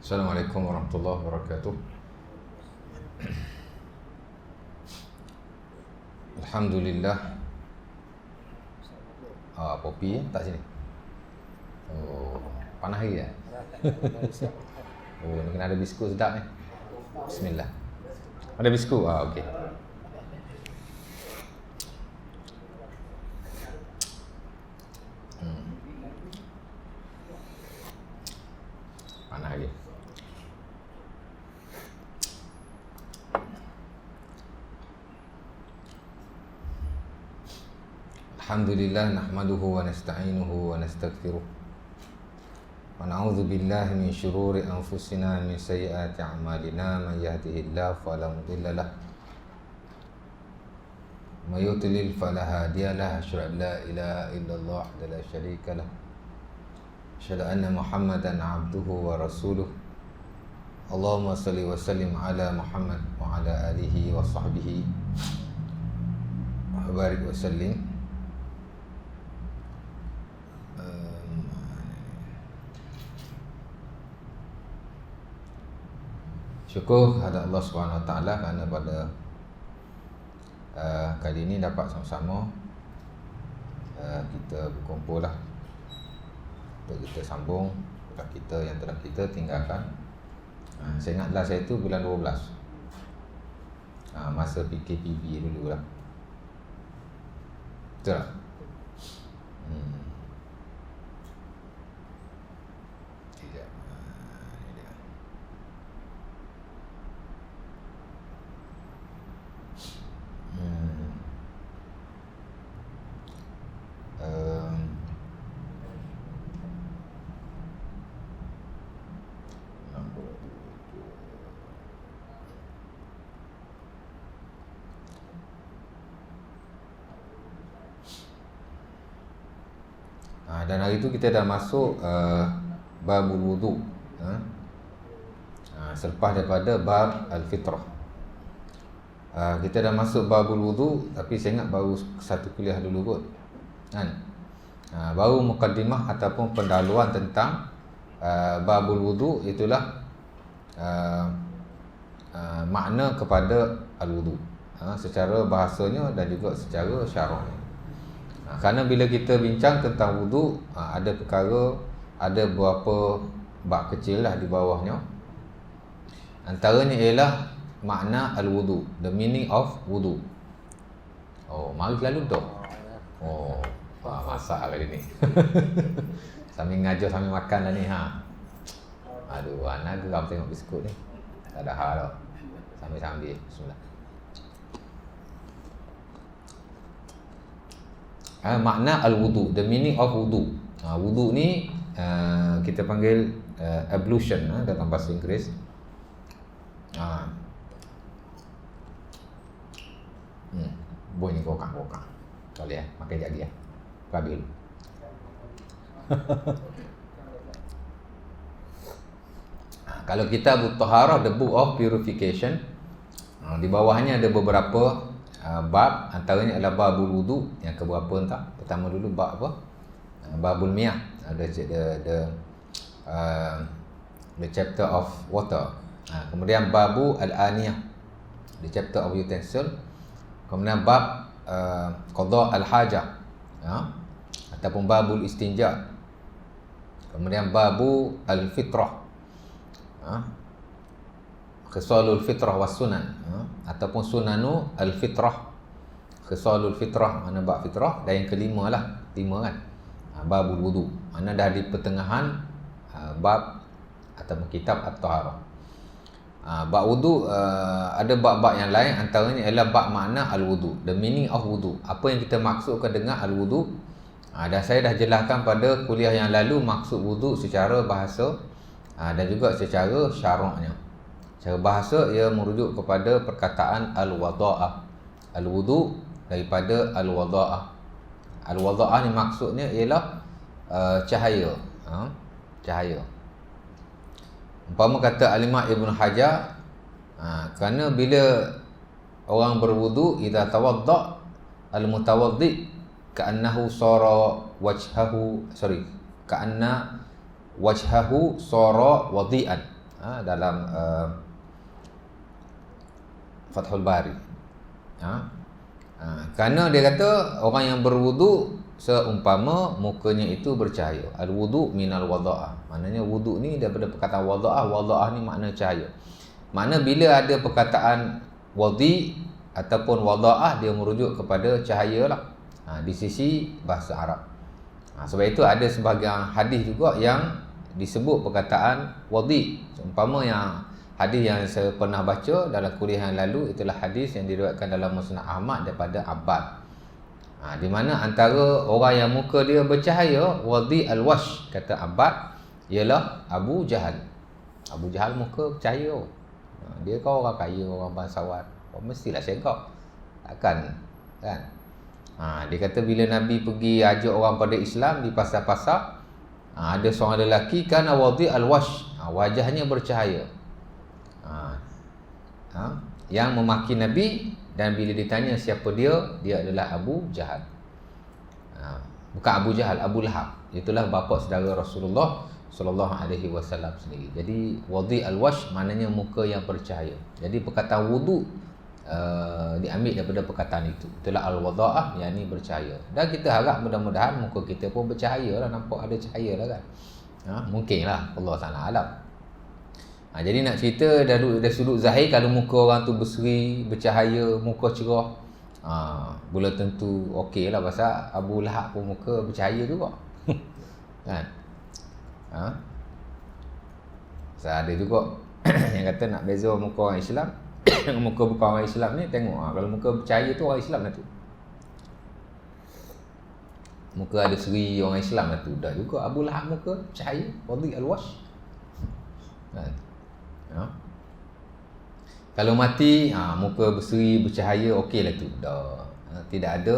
Assalamualaikum warahmatullahi wabarakatuh. Alhamdulillah. Kopi tak sini. Oh, panas lagi ya? Oh, ni kena ada biskut sedap ni. Bismillah. Ada biskut? Okey. Panas lagi. Alhamdulillah nahmaduhu wa nasta'inuhu wa nastaghfiruh. Wa na'udzu billahi min syururi anfusina min sayyiati a'malina man yahdihillahu fala mudilla lahu wa may yudlil fala hadiya lahu asyhadu an la ilaha illallah wa la syarika lahu asyhadu anna Muhammadan 'abduhu wa rasuluh. Allahumma shalli wa sallim ala Muhammad wa ala alihi wa sahbihi wa barik wa sallim. Syukur kepada Allah Subhanahu Wa Taala kerana pada kali ini dapat sama-sama kita berkumpul lah untuk kita sambung kita yang telah kita tinggalkan. Saya ingat last saya tu bulan 12, masa PKPB dulu lah. Betul tak? Dan hari itu kita dah masuk babul wudu. Selepas daripada bab al-fitrah, kita dah masuk babul wudu, tapi saya ingat baru satu kuliah dulu kot kan. Baru mukaddimah ataupun pendahuluan tentang babul wudu, itulah makna kepada al-wudu secara bahasanya dan juga secara syaraknya. Kerana bila kita bincang tentang wudu, ada perkara, ada beberapa bab kecil lah di bawahnya. Antaranya ialah makna al-wudu, the meaning of wudu. Oh, mari lalu tu. Oh, masak kali ni. Sambil ngajar sambil makan lah ni ha. Aduh, anak geram tengok biskut ni. Tak ada hal dah. Sambil-sambil. Bismillah. Makna al-wudu, the meaning of wudu. Wudu ni kita panggil ablution dalam bahasa Inggeris. Bunyi kokak-kokak. Boleh makan lagi ya. Habis. Kalau kita Taharah, the book of purification, di bawahnya ada beberapa bab, antaranya adalah babul wudu. Yang keberapa entah. Pertama dulu bab apa? Babul miyah, the chapter of water. Kemudian babu al-aniyah, the chapter of utensil. Kemudian bab qada al-hajah, ataupun babul istinja. Kemudian babu al-fitrah, khisalul fitrah was sunan, ataupun sunanu al-fitrah. Khisalul fitrah, mana bab fitrah. Dan yang kelima lah, 5 kan, babul wudu. Mana dah di pertengahan bab ataupun kitab at-taharah. Bab wudu, ada bab-bab yang lain, antaranya ialah bab makna al-wudu, the meaning of wudu. Apa yang kita maksudkan dengan al-wudu. Dan saya dah jelaskan pada kuliah yang lalu maksud wudu secara bahasa dan juga secara syaraknya. Secara bahasa ia merujuk kepada perkataan al-wada'ah. Al-wudu daripada al-wada'ah. Al-wada'ah ni maksudnya ialah cahaya. Cahaya. Umpama kata Al-Imam Ibn Hajar, kerana bila orang berwudu, idza tawadda al-mutawaddi ka'annahu sara wajhahu, ka'anna wajhahu sara wadi'an. dalam Fathul Bari. Kerana dia kata orang yang berwuduk seumpama mukanya itu bercahaya. Al-wudu minal wada'ah. Maknanya wuduk ni daripada perkataan wada'ah. Wada'ah ni makna cahaya. Makna bila ada perkataan wadi ataupun wada'ah, dia merujuk kepada cahaya lah. Di sisi bahasa Arab. Sebab itu ada sebahagian hadis juga yang disebut perkataan wadi. Seumpama yang hadis yang saya pernah baca dalam kuliah yang lalu, itulah hadis yang diriwayatkan dalam Musnad Ahmad daripada Abbad. Di mana antara orang yang muka dia bercahaya, wadi al-wash, kata Abbad, ialah Abu Jahal. Abu Jahal muka bercahaya. Dia kan orang kaya, orang bangsawan. Mestilah syekh. Takkan, kan? Dia kata bila Nabi pergi ajak orang pada Islam di pasar-pasar, ada seorang lelaki kan wadi al-wash, wajahnya bercahaya. Yang memaki Nabi, dan bila ditanya siapa dia adalah Abu Jahal. Bukan Abu Jahal, Abu Lahab. Itulah bapa saudara Rasulullah sallallahu alaihi wasallam sendiri. Jadi wadi al-wash maknanya muka yang bercahaya. Jadi perkataan wudu diambil daripada perkataan itu. Itulah al-wada'ah, yang ni bercahaya. Dan kita harap mudah-mudahan muka kita pun bercahaya lah, nampak ada cahaya lah kan. Mungkinlah, Allah Ta'ala alam. Jadi nak cerita dari sudut zahir, kalau muka orang tu berseri, bercahaya, muka cerah, boleh tentu okey lah. Pasal Abu Lahab pun muka bercahaya juga. Kan? So, ada juga yang kata nak beza muka orang Islam muka bukan orang Islam ni, tengok kalau muka bercahaya tu orang Islam lah tu. Muka ada seri orang Islam lah tu. Dah juga Abu Lahab muka bercahaya, wadi al-wash. Kan? Kalau mati, muka berseri, bercahaya, okey lah tu. Dah. Tidak ada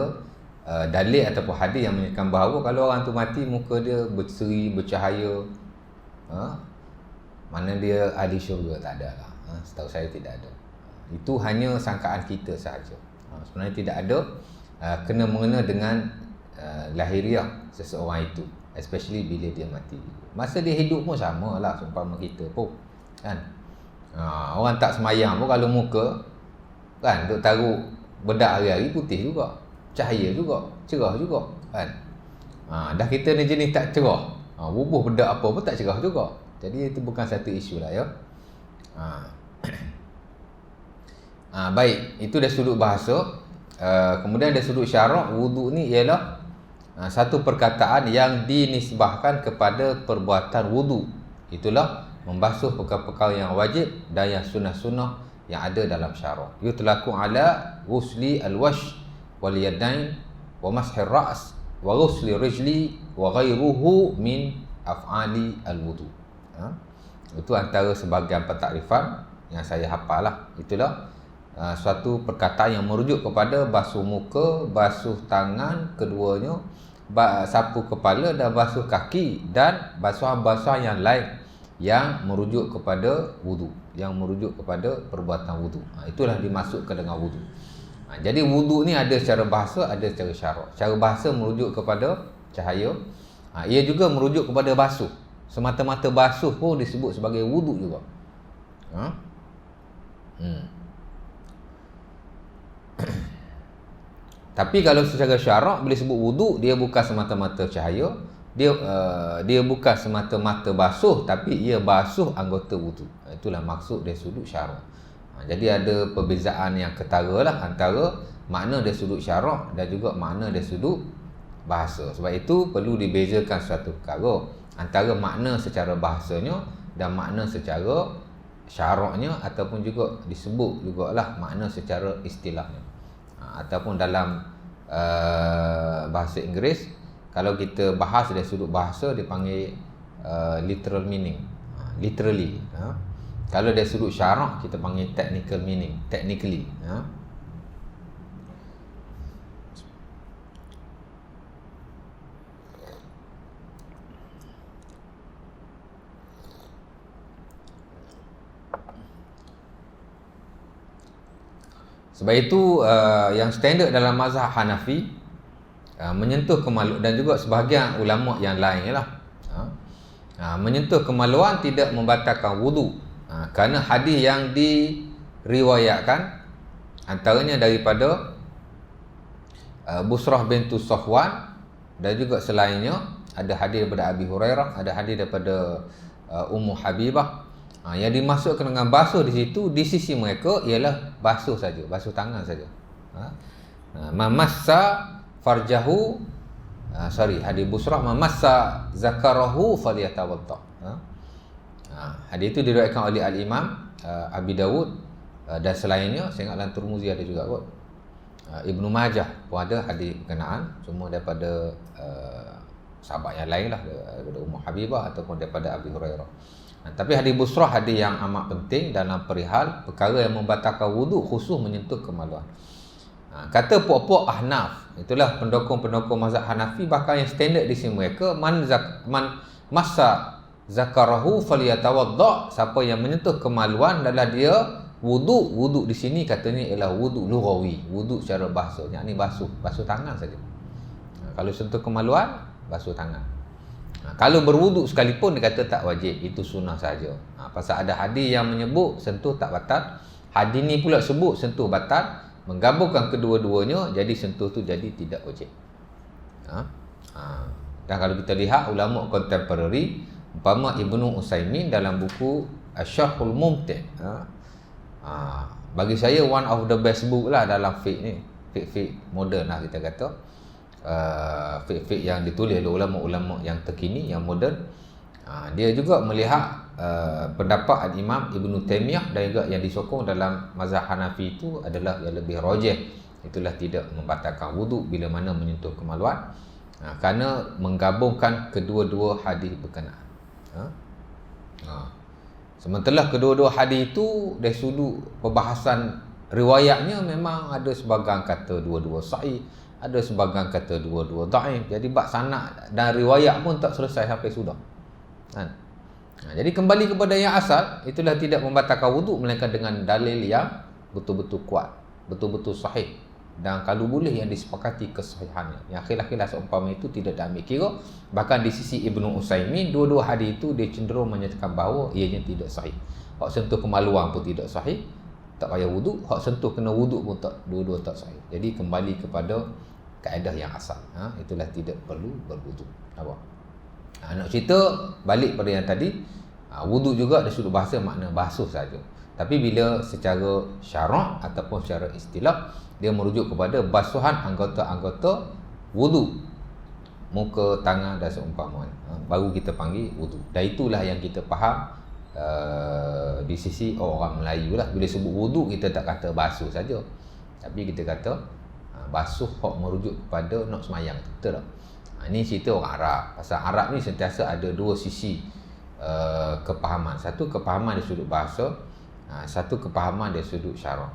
dalil ataupun hadis yang menyatakan bahawa kalau orang tu mati, muka dia berseri, bercahaya, mana dia ahli syurga. Tak ada lah. Setahu saya tidak ada. Itu hanya sangkaan kita sahaja. Sebenarnya tidak ada kena-mengena dengan lahiriah seseorang itu, especially bila dia mati. Masa dia hidup pun sama lah seumpama kita pun, kan? Orang tak semayang pun kalau muka, kan, duk taruh bedak hari-hari, putih juga, cahaya juga, cerah juga, kan? Dah kita ni jenis tak cerah, bubuh bedak apa pun tak cerah juga. Jadi itu bukan satu isu lah, ya. Baik, itu dari sudut bahasa. Kemudian dari sudut syarak, wudu ni ialah satu perkataan yang dinisbahkan kepada perbuatan wudu. Itulah membasuh perkara-perkara yang wajib dan yang sunnah-sunnah yang ada dalam syarak. Yutlaku ala ghusli al-wash wal yadain wa mashir ra's wa ghusli rijli wa ghairuhu min af'ali al-wudu. Itu antara sebahagian pentakrifan yang saya hafal lah. Itulah suatu perkataan yang merujuk kepada basuh muka, basuh tangan keduanya, sapu kepala dan basuh kaki, dan basuhan-basuhan yang lain yang merujuk kepada wudu, yang merujuk kepada perbuatan wudu. Itulah dimasukkan dengan wudu. Jadi wudu ni ada secara bahasa, ada secara syarak. Secara bahasa merujuk kepada cahaya. Ia juga merujuk kepada basuh. Semata-mata basuh pun disebut sebagai wudu juga. Tapi kalau secara syarak bila sebut wudu, dia bukan semata-mata cahaya, dia bukan semata-mata basuh, tapi ia basuh anggota wudu. Itulah maksud dari sudut syarak. Jadi ada perbezaan yang ketara lah antara makna dari sudut syarak dan juga makna dari sudut bahasa. Sebab itu perlu dibezakan suatu perkara antara makna secara bahasanya dan makna secara syaraknya, ataupun juga disebut jugalah makna secara istilahnya. Ataupun dalam bahasa Inggeris, kalau kita bahas dari sudut bahasa, dia panggil literal meaning, literally. Kalau dari sudut syarak, kita panggil technical meaning, technically. Sebab itu yang standard dalam mazhab Hanafi menyentuh kemaluan, dan juga sebahagian ulama yang lain lah, menyentuh kemaluan tidak membatalkan wudu Kerana hadis yang diriwayatkan antaranya daripada Busrah bintu Safwan, dan juga selainnya ada hadis daripada Abi Hurairah, ada hadis daripada Ummu Habibah. Yang dimasukkan dengan basuh di situ di sisi mereka ialah basuh saja, basuh tangan saja. Mamassa farjahu, hadis Busrah, mamassa zakarahu falyatawadda. Hadis itu diriwayatkan oleh Al-Imam Abi Dawud dan selainnya. Saya ingat dalam Tirmizi ada juga kot. Ibnu Majah pun ada hadis berkenaan, cuma daripada sahabat yang lain lah, daripada Ummu Habibah ataupun daripada Abi Hurairah. Tapi hadis Busrah hadis yang amat penting dalam perihal perkara yang membatalkan wuduk, khusus menyentuh kemaluan. Kata puak-puak Ahnaf, itulah pendukung-pendukung mazhab Hanafi, bahkan yang standard di sini mereka, man massa zakarahu falyatawadda, siapa yang menyentuh kemaluan adalah dia wuduk. Wuduk di sini katanya ialah wuduk lughawi, wuduk secara bahasa, yakni basuh tangan saja. Kalau sentuh kemaluan, basuh tangan. Kalau berwuduk sekalipun dia kata tak wajib, itu sunnah saja. Pasal ada hadis yang menyebut sentuh tak batal, hadis ni pula sebut sentuh batal, menggabungkan kedua-duanya, jadi sentuh tu jadi tidak wajib. Dan kalau kita lihat ulama kontemporari, umpama Ibnu Utsaimin dalam buku Asy-Syarhul Mumti', bagi saya one of the best book lah dalam fiqh ni, fiqh modern lah kita kata. Fiqh yang ditulis oleh ulama-ulama yang terkini, yang moden. Dia juga melihat pendapat Al-Imam Ibnu Taimiyah dan juga yang disokong dalam mazhab Hanafi itu adalah yang lebih rajih, itulah tidak membatalkan wuduk bila mana menyentuh kemaluan, kerana menggabungkan kedua-dua hadis berkenaan. Sementara kedua-dua hadis itu dari sudut perbahasan riwayatnya memang ada sebahagian kata dua-dua sahih, ada sebahagian kata dua-dua dhaif. Jadi bab sanad dan riwayat pun tak selesai sampai sudah. Jadi kembali kepada yang asal, itulah tidak membatalkan wuduk melainkan dengan dalil yang betul-betul kuat, betul-betul sahih, dan kalau boleh yang disepakati kesahihannya. Yang khilaf-khilaf seumpama itu tidak diambil kira. Bahkan di sisi Ibnu Utsaimin, dua-dua hadis itu dia cenderung menyatakan bahawa ianya tidak sahih. Hak sentuh kemaluan pun tidak sahih, tak payah wuduk. Hak sentuh kena wuduk pun tak, dua-dua tak sahih. Jadi kembali kepada kaedah yang asal. Itulah tidak perlu berwuduk. Nak cerita balik pada yang tadi, wuduk juga dari sudut bahasa makna basuh saja. Tapi bila secara syarak ataupun secara istilah, dia merujuk kepada basuhan anggota-anggota wuduk, muka, tangan dan seumpamanya, baru kita panggil wuduk. Dan itulah yang kita faham di sisi orang Melayu lah. Bila sebut wuduk, kita tak kata basuh saja, tapi kita kata basuh hak merujuk kepada nak semayang, betul tak? Ini cerita orang Arab. Pasal Arab ni sentiasa ada dua sisi kepahaman. Satu kepahaman dari sudut bahasa, satu kepahaman dari sudut syarak.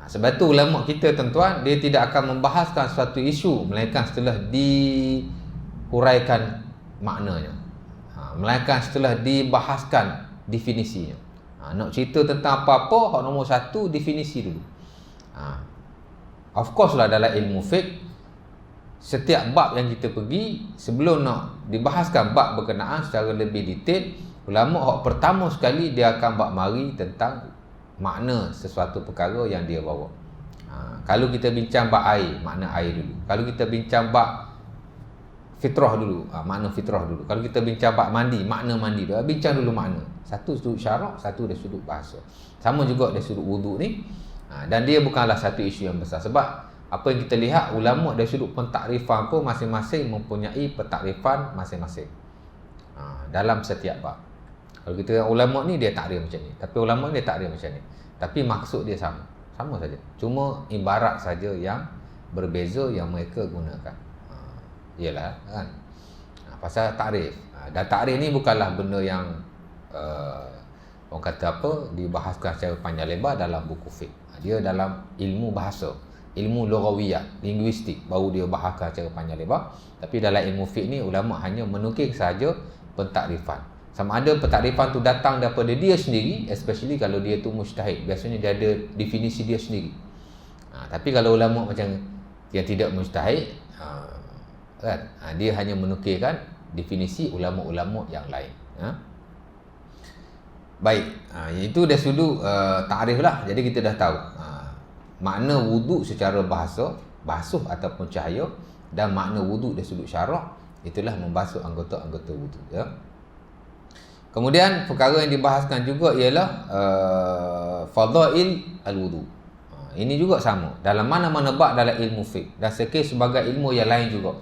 Sebab tu ulama kita tuan-tuan, dia tidak akan membahaskan suatu isu melainkan setelah dihuraikan maknanya, melainkan setelah dibahaskan definisinya. Nak cerita tentang apa-apa, hak nombor satu, definisi dulu. Of course lah, dalam ilmu fiqh, setiap bab yang kita pergi, sebelum nak dibahaskan bab berkenaan secara lebih detail, ulama hak pertama sekali dia akan bab mari tentang makna sesuatu perkara yang dia bawa. Kalau kita bincang bab air, makna air dulu. Kalau kita bincang bab fitrah dulu, makna fitrah dulu. Kalau kita bincang bab mandi, makna mandi dulu. Bincang dulu makna. Satu sudut syarak, satu dari sudut bahasa. Sama juga dari sudut wuduk ni. Dan dia bukanlah satu isu yang besar. Sebab apa yang kita lihat, ulama dari sudut pentakrifan pun masing-masing mempunyai pentakrifan masing-masing dalam setiap bab. Kalau kita ulama ni dia takrif macam ni, tapi ulama ni dia takrif macam ni, tapi maksud dia sama saja. Cuma ibarat saja yang berbeza yang mereka gunakan. Iyalah kan, pasal takrif. Dan takrif ni bukanlah benda yang orang kata apa, dibahaskan secara panjang lebar dalam buku fiqh. Dia dalam ilmu bahasa, ilmu lughawiyah, linguistik, baru dia bahaskan secara panjang lebar. Tapi dalam ilmu fiqh ni ulama hanya menukil sahaja pentakrifan. Sama ada pentakrifan tu datang daripada dia sendiri, especially kalau dia tu mujtahid, biasanya dia ada definisi dia sendiri. Tapi kalau ulama macam yang tidak mujtahid, kan, dia hanya menukilkan definisi ulama-ulama yang lain. Baik, itu dari sudut takrif lah. Jadi kita dah tahu makna wuduk secara bahasa, basuh ataupun cahaya, dan makna wuduk dari sudut syarak, itulah membasuh anggota-anggota wuduk, ya. Kemudian perkara yang dibahaskan juga ialah fadail al-wudu. Ini juga sama dalam mana-mana bab dalam ilmu fiqh dan sebagai ilmu yang lain juga.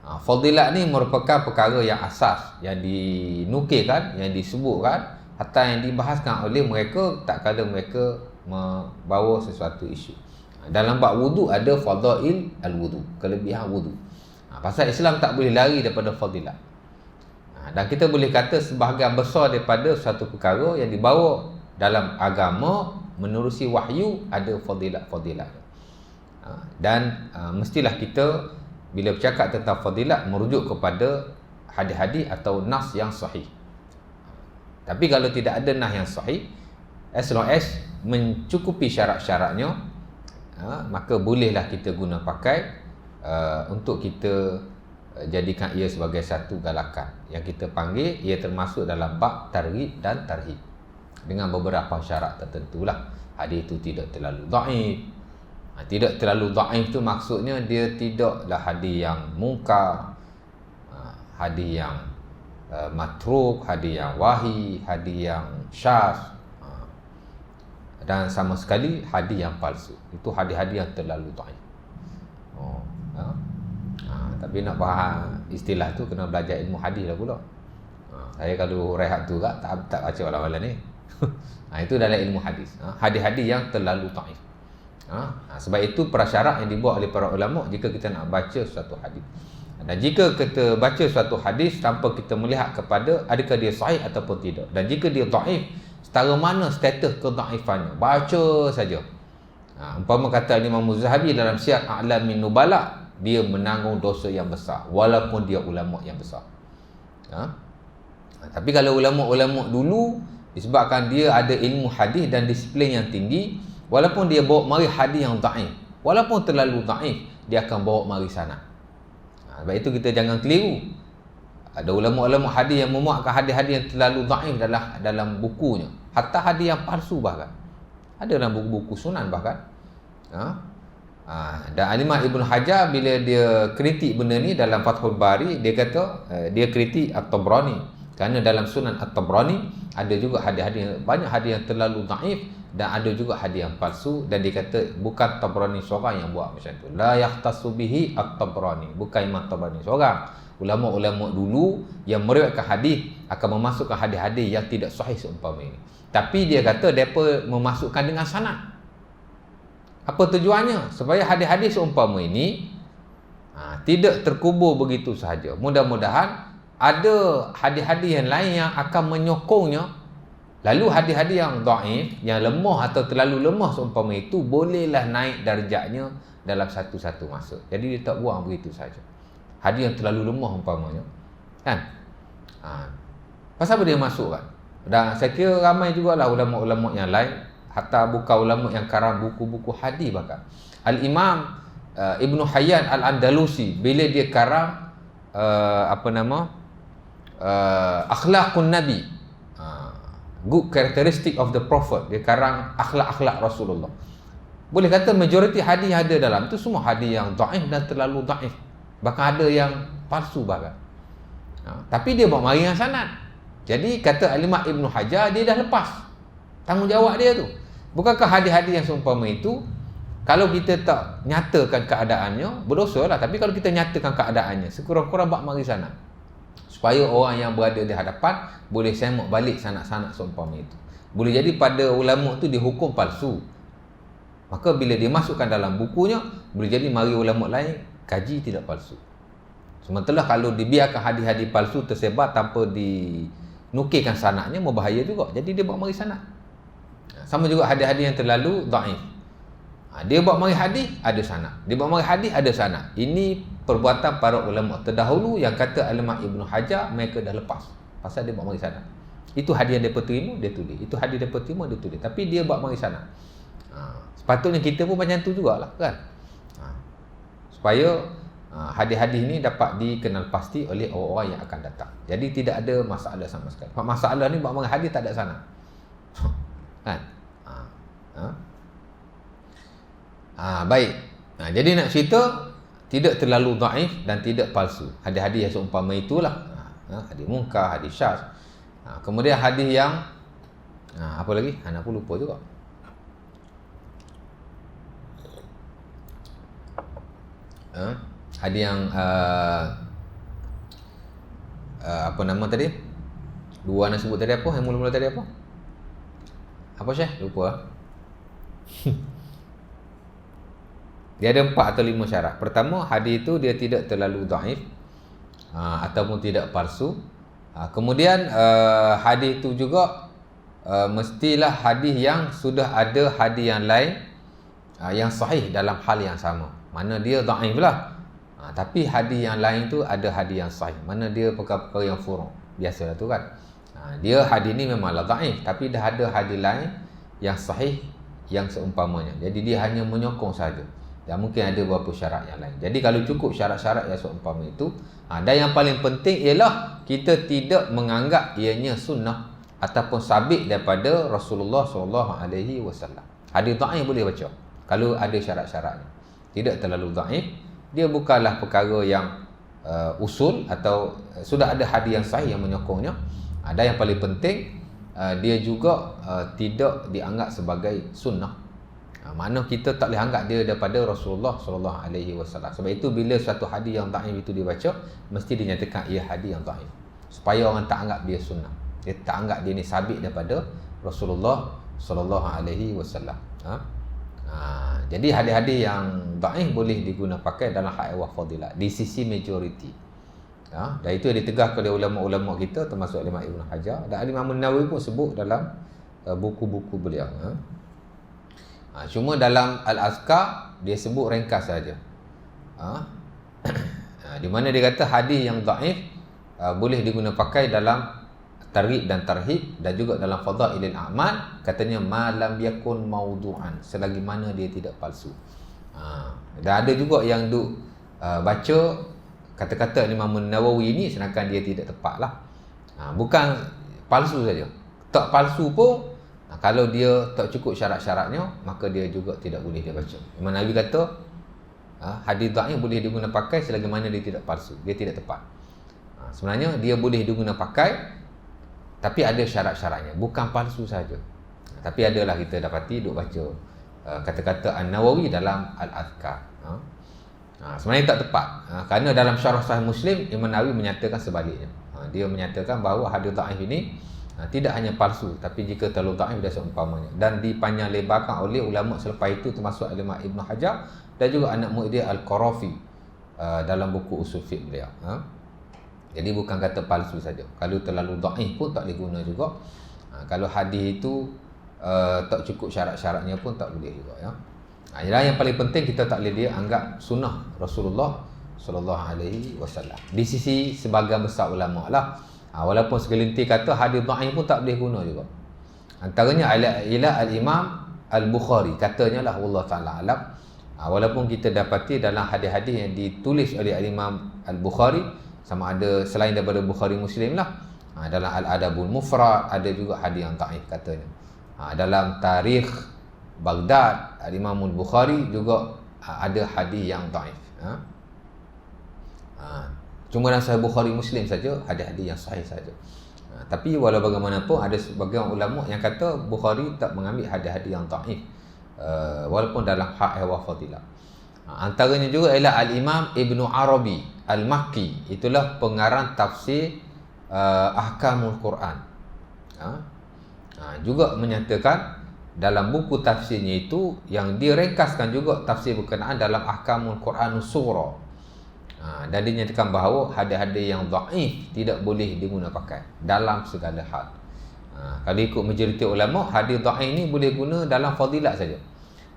Fadilat ni merupakan perkara yang asas, yang dinukilkan, yang disebutkan, hatta yang dibahaskan oleh mereka tak kala mereka membawa sesuatu isu. Dalam bab wudu ada fadail al-wudu, kelebihan wudu. Pasal Islam tak boleh lari daripada fadilat. Dan kita boleh kata sebahagian besar daripada suatu perkara yang dibawa dalam agama menerusi wahyu ada fadilat-fadilat. Dan mestilah kita bila bercakap tentang fadilat merujuk kepada hadis-hadis atau nas yang sahih. Tapi kalau tidak ada nas yang sahih, as long as mencukupi syarat-syaratnya, maka bolehlah kita guna pakai untuk kita jadikan ia sebagai satu galakan yang kita panggil, ia termasuk dalam bab targhib dan tarhib dengan beberapa syarat tertentulah. Hadis itu tidak terlalu dhaif. Tidak terlalu dhaif tu maksudnya dia tidaklah hadis yang munkar, hadis yang matruk, hadis yang wahi, hadis yang syadz, dan sama sekali hadis yang palsu. Itu hadis-hadis yang terlalu dhaif. Tapi nak faham istilah tu kena belajar ilmu hadis lah pula. Saya kalau rehat tu tak baca wala-wala ni. Itu dalam ilmu hadis. Hadis-hadis yang terlalu dhaif. Sebab itu prasyarat yang dibuat oleh para ulama jika kita nak baca suatu hadis. Dan jika kita baca suatu hadis tanpa kita melihat kepada adakah dia sahih ataupun tidak, dan jika dia dhaif, setara mana status kedhaifannya, baca saja. Umpama kata Imam Zahabi dalam Syiar A'lamin Nubala, dia menanggung dosa yang besar walaupun dia ulama yang besar. Tapi kalau ulama-ulama dulu, disebabkan dia ada ilmu hadis dan disiplin yang tinggi, walaupun dia bawa mari hadis yang dhaif, walaupun terlalu dhaif, dia akan bawa mari sanad. Sebab itu kita jangan keliru. Ada ulama-ulama hadis yang memuatkan hadis-hadis yang terlalu dhaif dalam bukunya, hatta hadis yang palsu bahkan. Ada dalam buku-buku sunan bahkan. Dan Al-Imam Ibn Hajar bila dia kritik benda ni dalam Fathul Bari, dia kata dia kritik At-Tabrani kerana dalam Sunan At-Tabrani ada juga hadis-hadis, banyak hadis yang terlalu dhaif dan ada juga hadis yang palsu, dan dia kata bukan Tabrani seorang yang buat macam tu. La yahtassu bihi At-Tabrani, bukan Imam Tabrani seorang. Ulama-ulama dulu yang meriwayatkan hadis akan memasukkan hadis-hadis yang tidak sahih seumpama ini. Tapi dia kata depa memasukkan dengan sanad. Apa tujuannya? Supaya hadis-hadis seumpama ini tidak terkubur begitu sahaja. Mudah-mudahan ada hadis-hadis yang lain yang akan menyokongnya. Lalu hadis-hadis yang dhaif, yang lemah atau terlalu lemah seumpama itu, bolehlah naik darjatnya dalam satu-satu masa. Jadi dia tak buang begitu saja. Hadis yang terlalu lemah umpamanya, kan? Pasal apa dia masukkan? Dan saya kira ramai jugalah ulama-ulama yang lain, hatta bukan ulama yang karang buku-buku hadis bahkan. Al-Imam Ibn Hayyan Al-Andalusi bila dia karang akhlaqun Nabi, good characteristic of the Prophet, dia karang akhlak-akhlak Rasulullah. Boleh kata majoriti hadis yang ada dalam tu semua hadis yang dhaif dan terlalu dhaif, bahkan ada yang palsu bahkan. Tapi dia bawa mari dengan sanad. Jadi kata Al-Imam Ibn Hajar, dia dah lepas tanggungjawab dia tu. Bukankah hadis-hadis yang seumpama itu, kalau kita tak nyatakan keadaannya, berdosa lah. Tapi kalau kita nyatakan keadaannya, sekurang-kurang bak mari sanad, supaya orang yang berada di hadapan boleh semak balik sanad-sanad seumpama itu. Boleh jadi pada ulama tu dihukum palsu, maka bila dia masukkan dalam bukunya, boleh jadi mari ulama lain kaji tidak palsu. Sementara kalau dibiarkan hadis-hadis palsu tersebar tanpa dinukilkan sanadnya, berbahaya juga. Jadi dia bawa mari sanad. Sama juga hadis-hadis yang terlalu dhaif. Dia bawa mari hadis, ada sanad. Dia bawa mari hadis, ada sanad. Ini perbuatan para ulama terdahulu yang kata Al-Imam Ibn Hajar, mereka dah lepas. Pasal dia bawa mari sanad. Itu hadis yang dia terima, dia tulis. Itu hadis dia terima, dia tulis. Tapi dia bawa mari sanad. Sepatutnya kita pun macam tu jugalah, kan? Supaya hadis-hadis ni dapat dikenal pasti oleh orang-orang yang akan datang. Jadi tidak ada masalah sama sekali. Masalah ni buat hadis tak ada sana. Kan? Baik. Jadi nak cerita tidak terlalu dhaif dan tidak palsu. Hadis-hadis yang seumpama itulah. Hadis munkar, hadis syaz. Kemudian hadis yang apa lagi? Ana pun lupa juga. Hadis yang apa nama tadi? Dua nak sebut tadi apa? Yang mula-mula tadi apa? Apa Syekh? Lupa. Dia ada 4 atau 5 syarat. Pertama, hadis itu dia tidak terlalu dhaif ataupun tidak palsu. Kemudian hadis itu juga mestilah hadis yang sudah ada hadis yang lain yang sahih dalam hal yang sama. Mana dia dhaif lah. Tapi hadis yang lain tu ada hadis yang sahih. Mana dia perkara-perkara yang furu'. Biasalah tu kan. Dia hadis ni memanglah dhaif, tapi dah ada hadis lain yang sahih yang seumpamanya. Jadi dia hanya menyokong saja. Dan mungkin ada beberapa syarat yang lain. Jadi kalau cukup syarat-syarat yang seumpama itu, dan yang paling penting ialah kita tidak menganggap ianya sunnah ataupun sabit daripada Rasulullah SAW. Hadis dhaif boleh baca kalau ada syarat-syaratnya. Tidak terlalu dhaif, dia bukanlah perkara yang usul atau sudah ada hadis yang sahih yang menyokongnya. Dan yang paling penting, dia juga tidak dianggap sebagai sunnah. Mana kita tak boleh anggap dia daripada Rasulullah SAW. Sebab itu bila satu hadis yang dhaif itu dibaca, mesti dinyatakan ia hadis yang dhaif, supaya orang tak anggap dia sunnah. Dia tak anggap dia ni sabit daripada Rasulullah SAW. Jadi hadis-hadis yang dhaif boleh digunakan pakai dalam hak ehwal fadilah di sisi majoriti. Dan itu yang ditegaskan oleh ulama-ulama kita, termasuk Imam Ibn Hajar, dan Imam Nawawi pun sebut dalam buku-buku beliau. Cuma dalam Al-Azkar dia sebut ringkas saja. Di mana dia kata hadis yang dhaif boleh digunakan pakai dalam targhib dan tarhib, dan juga dalam fadailil a'mal, katanya malam yakun maudu'an, selagi mana dia tidak palsu. Dan ada juga yang duk baca kata-kata Imam Nawawi ini sedangkan dia tidak tepatlah. Bukan palsu saja, tak palsu pun, kalau dia tak cukup syarat-syaratnya, maka dia juga tidak boleh dia baca. Imam Nawawi kata hadis dhaif boleh digunakan pakai selagi mana dia tidak palsu, dia tidak tepat. Sebenarnya dia boleh digunakan pakai, tapi ada syarat-syaratnya, bukan palsu saja. Tapi adalah kita dapati duk baca kata-kata An-Nawawi dalam Al-Azkar. Sebenarnya tak tepat. Kerana dalam Syarah Sahih Muslim, Imam Nawawi menyatakan sebaliknya. Dia menyatakan bahawa hadis dhaif ini tidak hanya palsu, tapi jika terlalu dhaif dan seumpamanya, dan dipanjang lebarkan oleh ulama selepas itu, termasuk Imam Ibn Hajar dan juga anak murid dia Al-Qarafi dalam buku usul fiqh beliau. Jadi bukan kata palsu saja. Kalau terlalu dhaif pun tak boleh guna juga. Kalau hadis itu tak cukup syarat-syaratnya pun tak boleh juga, ya. Yang paling penting kita tak boleh dia anggap sunnah Rasulullah SAW. Di sisi sebahagian besar ulama lah. Walaupun segelintir kata hadis dhaif pun tak boleh guna juga. Antaranya ialah Al-Imam Al-Bukhari, katanya lah, Allah Ta'ala alam. Walaupun kita dapati dalam hadis-hadis yang ditulis oleh Al-Imam Al-Bukhari, sama ada selain daripada Bukhari Muslim lah, dalam Al-Adabul Mufrad ada juga hadis yang dhaif katanya. Dalam Tarikh Baghdad, Al-Imam Al-Bukhari juga ada hadis yang dhaif. Cuma dalam Sahih Bukhari Muslim saja hadis-hadis yang sahih saja. Tapi walau bagaimanapun, ada sebagian ulama yang kata Bukhari tak mengambil hadis-hadis yang dhaif, walaupun dalam hak ehwal fadilah. Antaranya juga ialah Al-Imam Ibn Arabi Al-Makki, itulah pengarang tafsir Ahkamul Quran. Juga menyatakan dalam buku tafsirnya itu, yang diringkaskan juga tafsir berkenaan dalam Ahkamul Quran Surah. Dan dinyatakan bahawa hadis-hadis yang dhaif tidak boleh diguna pakai dalam segala hal. Kalau ikut majoriti ulama, hadis dhaif ini boleh guna dalam fadilat saja,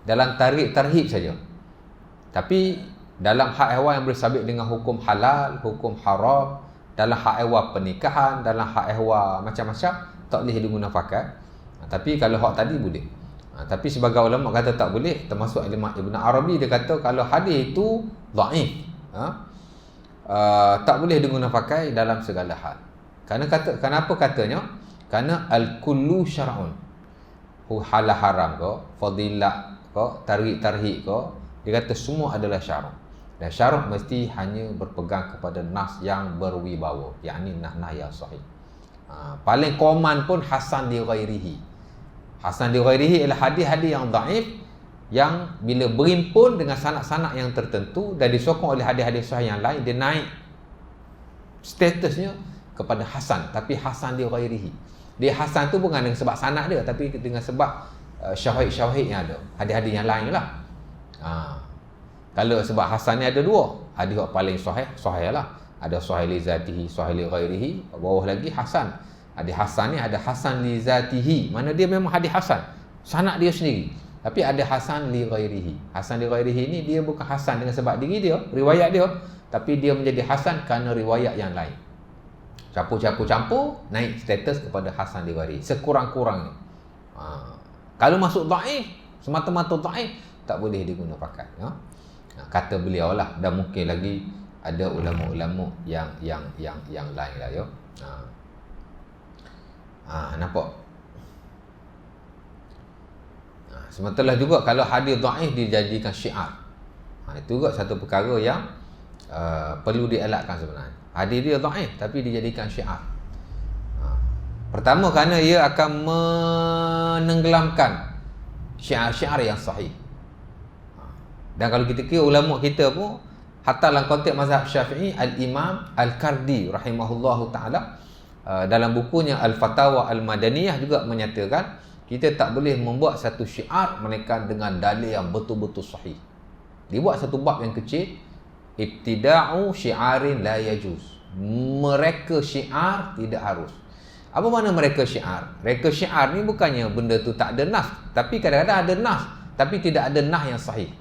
dalam targhib tarhib saja. Tapi dalam hak ehwal yang bersabit dengan hukum halal, hukum haram, dalam hak ehwal pernikahan, dalam hak ehwal macam-macam, tak boleh diguna pakai. Tapi kalau hak tadi boleh. Tapi sebagai ulama kata tak boleh, termasuk Imam Ibn Arabi, dia kata kalau hadis itu dhaif, tak boleh diguna pakai dalam segala hal. Kenapa katanya? Kerana al-kullu syar'un. Hal haram ke, fadilah ke, tarhib ke, dia kata semua adalah syarak. Dan syarak mesti hanya berpegang kepada nas yang berwibawa, yakni nas yang sahih. Paling common pun hasan li ghairihi. Hasan li ghairihi ialah hadis-hadis yang dhaif yang bila berimpun dengan sanak-sanak yang tertentu dan disokong oleh hadis-hadis sahih yang lain, dia naik statusnya kepada hasan, tapi hasan li ghairihi. Dia hasan tu bukan dengan sebab sanak dia, tapi dengan sebab syahid-syahid yang ada, hadis-hadis yang lain lah. Kalau sebab hasan ni ada dua, hadis yang paling sahih lah. Ada sahih li zatihi, sahih li ghairihi, bawah lagi hasan. Hadis hasan ni ada hasan li zatihi, mana dia memang hadis hasan, sanak dia sendiri. Tapi ada hasan li ghairihi. Hasan li ghairihi ni dia bukan hasan dengan sebab diri dia, riwayat dia, tapi dia menjadi hasan kerana riwayat yang lain. Campur-campur naik status kepada hasan li ghairihi sekurang-kurangnya. Kalau masuk dhaif, semata-mata dhaif, tak boleh diguna pakai, ya. Kata beliau lah, dan mungkin lagi ada ulama-ulama yang lain lah, ya. Nampak? Sementara juga kalau hadis dhaif dijadikan syiar, itu juga satu perkara yang perlu dielakkan sebenarnya. Hadis dia dhaif tapi dijadikan syiar. Pertama, kerana ia akan menenggelamkan syiar-syiar yang sahih. Dan kalau kita kira ulama kita pun, hatta dalam konteks mazhab Syafi'i, Al-Imam Al-Kardi rahimahullahu ta'ala dalam bukunya Al-Fatawa Al-Madaniyah juga menyatakan kita tak boleh membuat satu syiar melainkan dengan dalil yang betul-betul sahih. Dibuat satu bab yang kecil, ibtida'u syiarin la yajuz. Mereka syiar tidak harus. Apa makna mereka syiar? Mereka syiar ni bukannya benda tu tak ada nas, tapi kadang-kadang ada nas, tapi tidak ada nas yang sahih.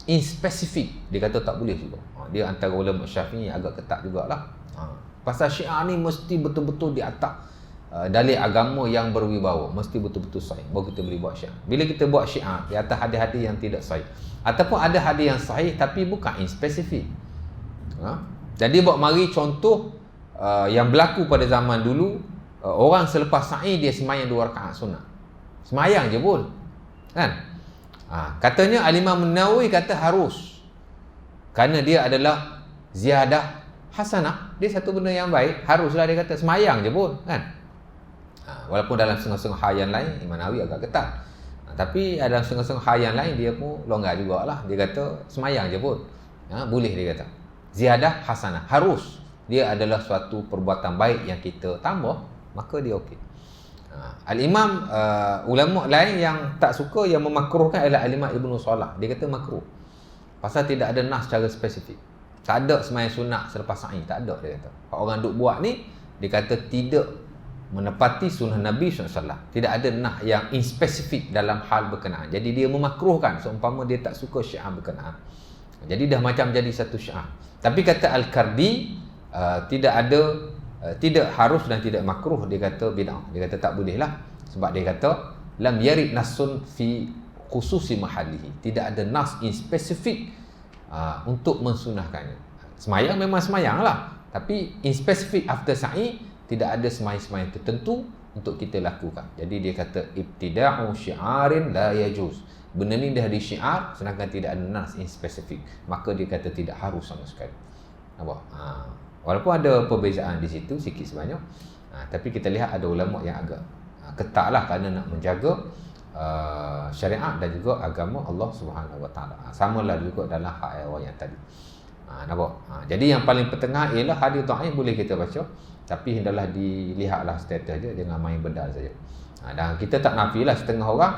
Inspesifik, dia kata tak boleh juga. Dia antara ulama Syafi'i agak ketat jugalah. Pasal syiar ni mesti betul-betul di atas dalil agama yang berwibawa, mesti betul-betul sahih baru kita boleh buat syiar. Bila kita buat syiar di atas hadis-hadis yang tidak sahih, ataupun ada hadis yang sahih tapi bukan inspesifik. Jadi buat mari contoh yang berlaku pada zaman dulu, orang selepas sa'i dia semayang 2 rakaat sunat. Semayang je pun, kan? Katanya Al-Imam An-Nawawi kata harus, kerana dia adalah ziyadah hasanah, dia satu benda yang baik, haruslah dia kata semayang je pun, kan? Walaupun dalam setengah-setengah hal yang lain Imam Nawawi agak ketat, tapi dalam setengah-setengah hal yang lain dia pun longgar jugalah. Dia kata semayang je pun, boleh dia kata. Ziyadah hasanah, harus. Dia adalah suatu perbuatan baik yang kita tambah, maka dia okey. Al-Imam ulama lain yang tak suka, yang memakruhkan adalah Al-Imam Ibnu Salah. Dia kata makruh pasal tidak ada nas secara spesifik. Tak ada semayang sunat selepas sa'i, tak ada, dia kata. Orang duk buat ni, dia kata tidak menepati sunnah Nabi SAW. Tidak ada nas yang inspesifik dalam hal berkenaan. Jadi dia memakruhkan, seumpama dia tak suka syiar berkenaan. Jadi dah macam jadi satu syiar. Tapi kata Al-Kardi, tidak ada, tidak harus dan tidak makruh. Dia kata bid'ah. Dia kata tak boleh lah. Sebab dia kata lam yarid nasun fi khususi mahallihi. Tidak ada nas in spesifik untuk mensunahkannya. Semayang memang semayang lah, tapi in spesifik after sa'i tidak ada semayang-semayang tertentu untuk kita lakukan. Jadi dia kata ibtida'u syiarin la yajuz. Benda ni dah di syiar sedangkan tidak ada nas in spesifik, maka dia kata tidak harus sama sekali. Nampak? Walaupun ada perbezaan di situ sikit sebanyak, tapi kita lihat ada ulama yang agak ketat lah kerana nak menjaga syariat dan juga agama Allah Subhanahu Wa Taala. Samalah juga dalam hak yang tadi. Nampak? Jadi yang paling pertengah ialah hadis dhaif boleh kita baca, tapi hendaklah dilihatlah status dia, jangan main bedal saja. Dan kita tak nafilah setengah orang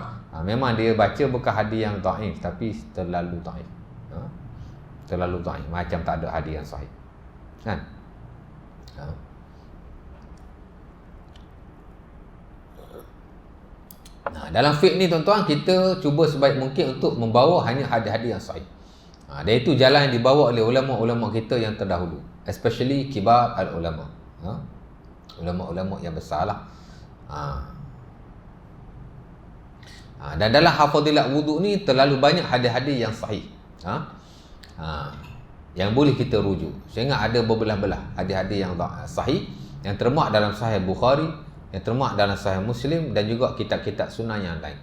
memang dia baca bukan hadis yang dhaif tapi terlalu dhaif. Terlalu dhaif, macam tak ada hadis yang sahih. Kan? Dalam fiqh ni tuan-tuan, kita cuba sebaik mungkin untuk membawa hanya hadis-hadis yang sahih. Dan itu jalan yang dibawa oleh ulama-ulama kita yang terdahulu, especially kibar al-ulama, ulama-ulama yang besar lah. Dan dalam hafadhilat wudu ni terlalu banyak hadis-hadis yang sahih. yang boleh kita rujuk. Saya ingat ada berbelah-belah hadis-hadis yang sahih, yang termuat dalam Sahih Bukhari, yang termuat dalam Sahih Muslim dan juga kitab-kitab sunnah yang lain.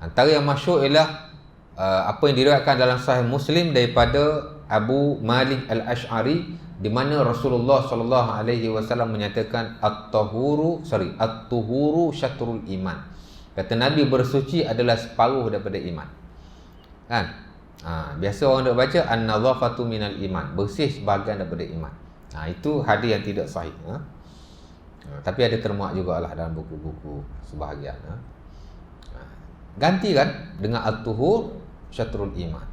Antara yang masyhur ialah apa yang diriwayatkan dalam Sahih Muslim daripada Abu Malik Al-Ash'ari, di mana Rasulullah sallallahu alaihi wasallam menyatakan at-tuhuru syatrul iman. Kata Nabi, bersuci adalah separuh daripada iman. Kan? Biasa orang nak baca an-nadhafatu minal iman, bersih sebahagian daripada iman. Itu hadis yang tidak sahih. Tapi ada termuat jugalah dalam buku-buku sebahagian. Ganti kan dengan at-tuhur syatrul iman.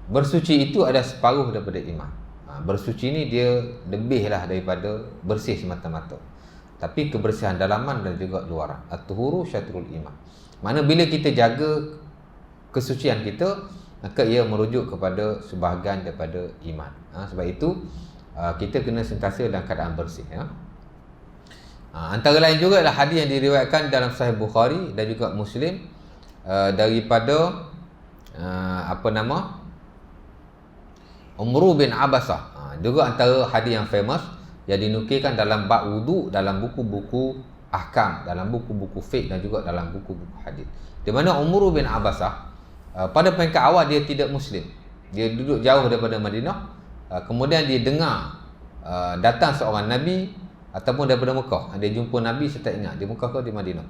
Bersuci itu ada separuh daripada iman. Bersuci ni dia lebihlah daripada bersih semata-mata, tapi kebersihan dalaman dan juga luaran. At-tuhuru syatrul iman. Mana bila kita jaga kesucian kita, maka ia merujuk kepada sebahagian daripada iman. Sebab itu kita kena sentiasa dalam keadaan bersih. Antara lain juga adalah hadis yang diriwayatkan dalam Sahih Bukhari dan juga Muslim daripada Umru bin Abasah. Juga antara hadis yang famous yang dinukilkan dalam bab wudu dalam buku-buku ahkam, dalam buku-buku fiqh dan juga dalam buku-buku hadis. Di mana Umru bin Abasah pada peringkat awal dia tidak Muslim. Dia duduk jauh daripada Madinah. Kemudian dia dengar datang seorang Nabi ataupun daripada Mekah. Dia jumpa Nabi, saya tak ingat di Mekah ke di Madinah.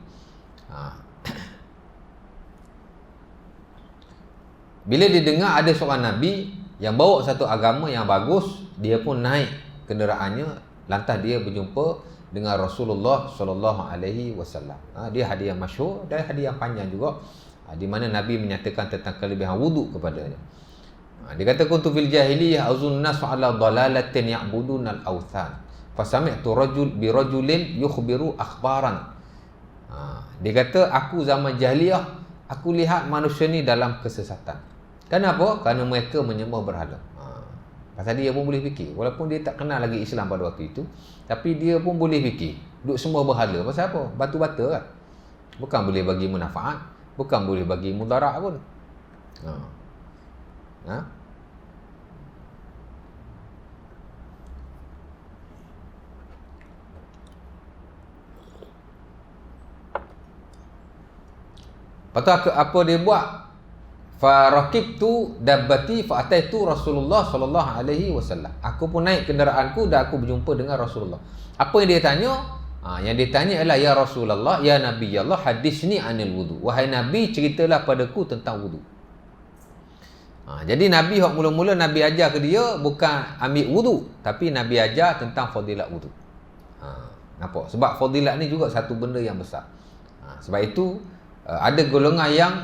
Bila dia dengar ada seorang Nabi yang bawa satu agama yang bagus, dia pun naik kenderaannya, lantas dia berjumpa dengan Rasulullah sallallahu alaihi wasallam. Dia hadis yang masyhur dan hadis yang panjang juga, di mana Nabi menyatakan tentang kelebihan wuduk kepadanya. Dia kata, kuntu fil jahiliyah azun nas ala dalalatin ya'budun al-awthan fasami'tu bi rajulin yukhbiru akhbaran. Dia kata, aku zaman jahiliyah, aku lihat manusia ni dalam kesesatan. Kenapa? Kerana mereka menyembah berhala. Pasal dia pun boleh fikir, walaupun dia tak kenal lagi Islam pada waktu itu, tapi dia pun boleh fikir, duk sembah berhala. Pasal apa? Batu-bata kan? Bukan boleh bagi manfaat, bukan boleh bagi mudarat pun. Lepas tu apa dia buat? Faraqibtu dabbati fa ataitu Rasulullah sallallahu alaihi wasallam. Aku pun naik kenderaanku dan aku berjumpa dengan Rasulullah. Apa yang dia tanya? Yang dia tanya ialah, ya Rasulullah, ya Nabi Allah, hadisni anil wudu. Wahai Nabi, ceritalah padaku tentang wudu. Jadi Nabi mula-mula Nabi ajar ke dia bukan ambil wudu, tapi Nabi ajar tentang fadilat wudu. Nampak? Sebab fadilat ni juga satu benda yang besar. Sebab itu ada golongan yang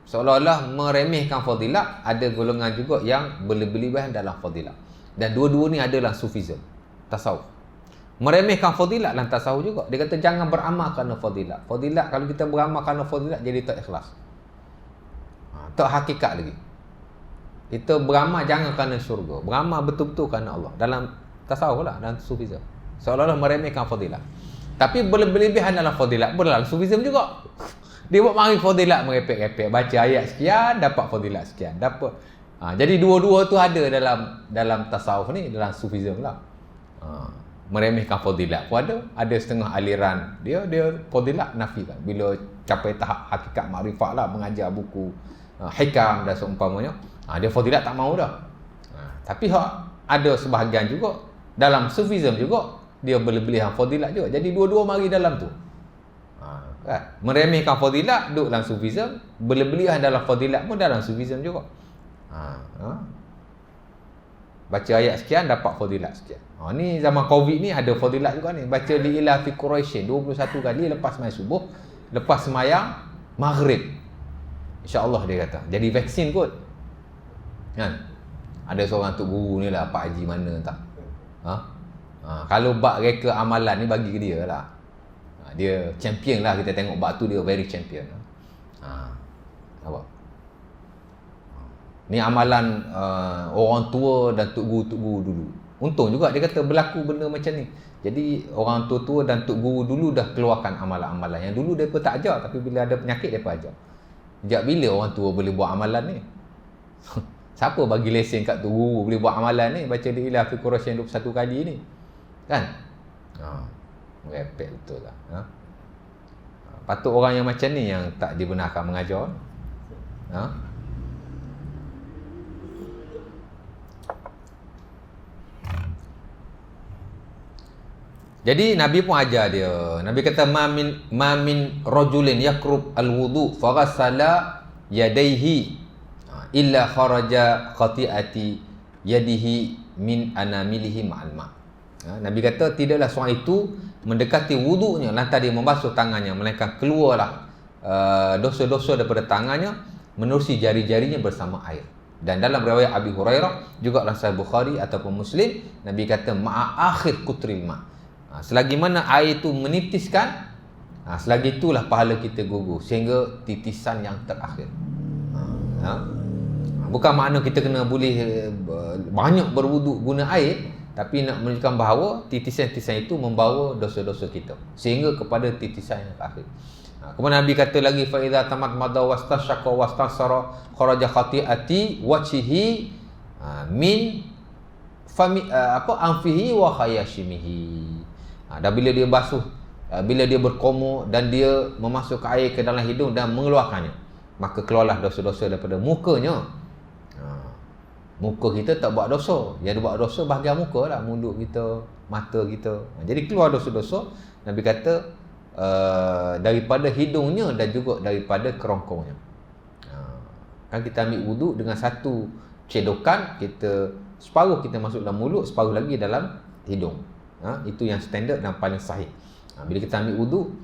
seolah-olah meremehkan fadilat, ada golongan juga yang berlebihan dalam fadilat. Dan dua-dua ni adalah sufism, tasawuf. Meremehkan fadilat dan tasawuf juga. Dia kata jangan beramal kerana fadilat. Fadilat, kalau kita beramal kerana fadilat, jadi tak ikhlas. Tak hakikat lagi. Kita beramal jangan kerana syurga, beramal betul-betul kerana Allah. Dalam tasawuf lah, dalam sufism, seolah-olah meremehkan fadilat. Tapi berlebihan dalam fadilat pun dalam sufism juga. Dia buat mari fadilat merepek-repek, baca ayat sekian dapat fadilat sekian, dapat. Jadi dua-dua tu ada dalam tasawuf ni, dalam sufism lah. Meremehkan fadilat pun ada setengah aliran dia fadilat nafikan. Bila capai tahap hakikat makrifat lah, mengajar buku hikam dan seumpamanya, dia fadilat tak mau dah. Tapi ada sebahagian juga dalam sufism juga, dia berlebihan fadilat juga. Jadi dua-dua mari dalam tu. Kan? Meremehkan fadilat duduk dalam sufism, berlebihan dalam fadilat pun dalam sufism juga. Baca ayat sekian dapat fadilat sekian. Ni zaman Covid ni ada fadilat juga ni. Baca li ila fi Quraisyin 21 kali lepas sembahyang subuh, lepas sembahyang maghrib. InsyaAllah dia kata. Jadi vaksin kot. Kan? Ada seorang tok guru ni lah, Pak Haji mana tak. Kalau bab reka amalan ni bagi ke dia lah. Dia champion lah, kita tengok bab tu dia very champion. Nampak? Ni amalan orang tua dan tok guru dulu. Untung juga dia kata berlaku benda macam ni. Jadi orang tua dan tok guru dulu dah keluarkan amalan-amalan yang dulu mereka tak ajar, tapi bila ada penyakit mereka ajar. Sejak bila orang tua boleh buat amalan ni? Siapa bagi lesen kat tu guru boleh buat amalan ni, baca la ilaha fi Quraisy 21 kali ni? Kan? Merepek betul lah. Patut orang yang macam ni yang tak dibenarkan mengajar. Jadi Nabi pun ajar dia. Nabi kata ma min rajulin yakrub al-wudu faghassala yadayhi illa kharaja khati'ati yadihi min anamilihi ma'al ma'. Nabi kata tidaklah seorang itu mendekati wudunya lantas dia membasuh tangannya, melainkan keluarlah dosa-dosa daripada tangannya menerusi jari-jarinya bersama air. Dan dalam riwayat Abi Hurairah juga dalam Sahih Bukhari ataupun Muslim, Nabi kata ma'a akhir kutril ma'. Selagi mana air itu menitiskan, selagi itulah pahala kita gugur sehingga titisan yang terakhir. Bukan makna kita kena boleh banyak berwuduk guna air, tapi nak menunjukkan bahawa titisan-titisan itu membawa dosa-dosa kita sehingga kepada titisan yang terakhir. Kemudian Nabi kata lagi fa idza tamatmada wastashaqa wastansara kharaja khati'ati wajhihi min fami anfihi wa khayashimihi. Dan bila dia basuh, bila dia berkomor dan dia memasukkan air ke dalam hidung dan mengeluarkannya, maka keluarlah dosa-dosa daripada mukanya. Muka kita tak buat dosa, yang dia buat dosa bahagian muka lah, mulut kita, mata kita. Jadi keluar dosa-dosa, Nabi kata daripada hidungnya dan juga daripada kerongkongnya. Kan kita ambil wuduk dengan satu cedokan, kita separuh kita masuk dalam mulut, separuh lagi dalam hidung. Itu yang standard dan paling sahih. Bila kita ambil wuduk,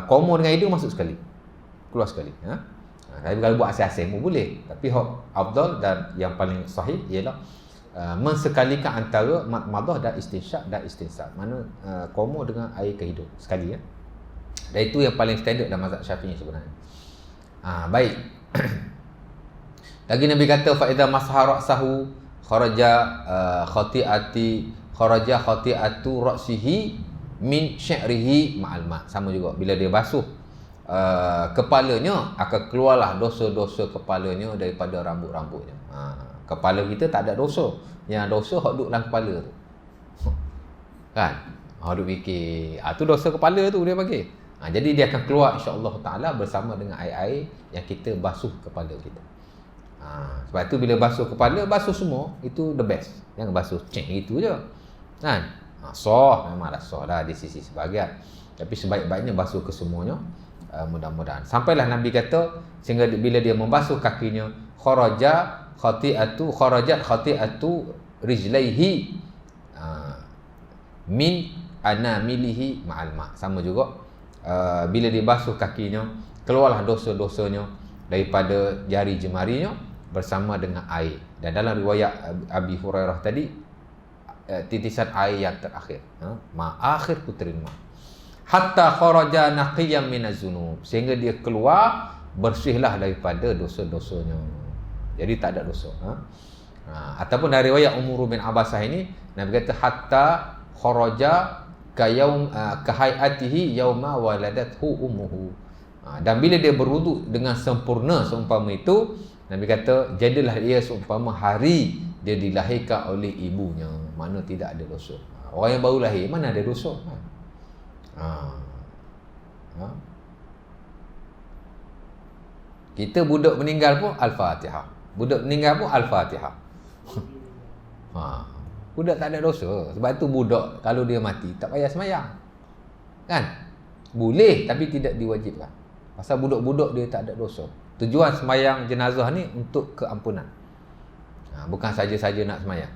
komor dengan hidung masuk sekali, keluar sekali. Tapi kalau buat asing-asing pun boleh, tapi afdal dan yang paling sahih ialah mensekalikan antara madmadah dan istinsyak dan istinsar. Mana komor dengan air ke hidung sekali ya. Dan itu yang paling standard dalam mazhab Syafi'i sebenarnya. Baik. Lagi Nabi kata fa idza masha ra'sahu kharaja khati'atu ra'sihi min sya'rihi ma'al ma'. Sama juga bila dia basuh kepalanya, akan keluarlah dosa-dosa kepalanya daripada rambut-rambutnya. Kepala kita tak ada dosa, yang dosa hak duduk dalam kepala tu. Kan? Duk fikir, tu dosa kepala tu dia bagi. Jadi dia akan keluar insya-Allah taala bersama dengan air-air yang kita basuh kepala kita. Sebab tu bila basuh kepala, basuh semua, itu the best. Jangan basuh cek gitu je. Kan? Sah, memanglah sah lah di sisi sebahagian. Tapi sebaik-baiknya basuh kesemuanya. Mudah-mudahan sampailah Nabi kata sehingga bila dia membasuh kakinya kharajat khati'atu rijlaihi min anamilihi ma'al ma'. Sama juga bila dia basuh kakinya, keluarlah dosa-dosanya daripada jari jemarinya bersama dengan air. Dan dalam riwayat Abi Hurairah tadi, titisan air yang terakhir, akhir putril ma', hatta kharaja naqiyan minaz zunub, sehingga dia keluar bersihlah daripada dosa-dosanya. Jadi tak ada dosa. Ataupun dari riwayat Umar bin Abbasah ini, Nabi kata hatta kharaja kahayatihi yauma waladathu ummuhu. Dan bila dia berwuduk dengan sempurna seumpama itu, Nabi kata jadilah dia seumpama hari dia dilahirkan oleh ibunya, mana tidak ada dosa. Orang yang baru lahir mana ada dosa? Kita budak meninggal pun Al-Fatihah. Budak meninggal pun Al-Fatihah. Budak tak ada dosa. Sebab tu budak kalau dia mati tak payah semayang. Kan? Boleh tapi tidak diwajibkan. Pasal budak-budak dia tak ada dosa. Tujuan semayang jenazah ni untuk keampunan. Bukan saja-saja nak semayang.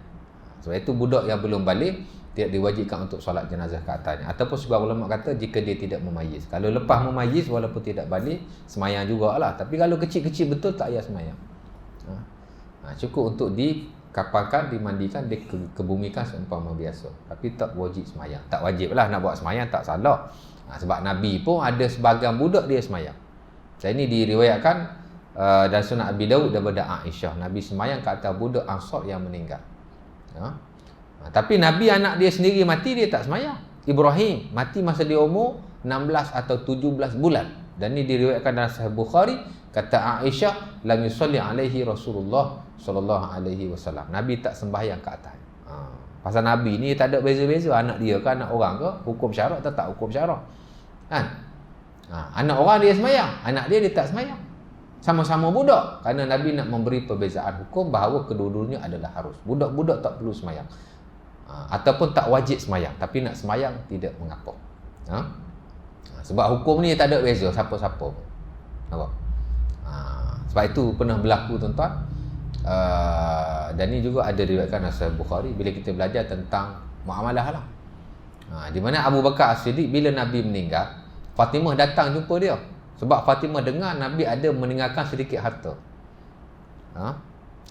Sebab itu budak yang belum balik tidak diwajibkan untuk solat jenazah ke atasnya. Ataupun sebahagian ulama kata jika dia tidak memayyiz. Kalau lepas memayyiz walaupun tidak balik, semayang jugalah. Tapi kalau kecil-kecil betul tak payah semayang. Cukup untuk dikapalkan, dimandikan, dikebumikan seumpama biasa. Tapi tak wajib semayang. Tak wajib lah nak buat semayang, tak salah. Sebab Nabi pun ada sebahagian budak dia semayang. Dan ini diriwayatkan dan Sunan Abi Daud daripada Aisyah. Nabi semayang ke atas budak Ansar yang meninggal. Tapi Nabi anak dia sendiri mati, dia tak semayang. Ibrahim mati masa dia umur 16 atau 17 bulan. Dan ini diriwayatkan dalam Sahih Bukhari Kata Aisyah, lam yusalli alaihi Rasulullah sallallahu alaihi wasallam. Nabi tak sembahyang ke atas. Pasal Nabi ni tak ada beza-beza anak dia ke anak orang ke, hukum syarak atau tak hukum syarak. Kan? Anak orang dia sembahyang, anak dia tak sembahyang. Sama-sama budak. Kerana Nabi nak memberi perbezaan hukum bahawa kedua-duanya adalah harus. Budak-budak tak perlu sembahyang. Ataupun tak wajib sembahyang, tapi nak sembahyang tidak mengapa. Sebab hukum ni tak ada beza siapa-siapa pun. Nampak? Sebab itu pernah berlaku tuan-tuan. Dan ni juga ada diriwayatkan oleh Sahih Bukhari bila kita belajar tentang muamalah lah. Di mana Abu Bakar As-Siddiq bila Nabi meninggal, Fatimah datang jumpa dia. Sebab Fatimah dengar Nabi ada meninggalkan sedikit harta.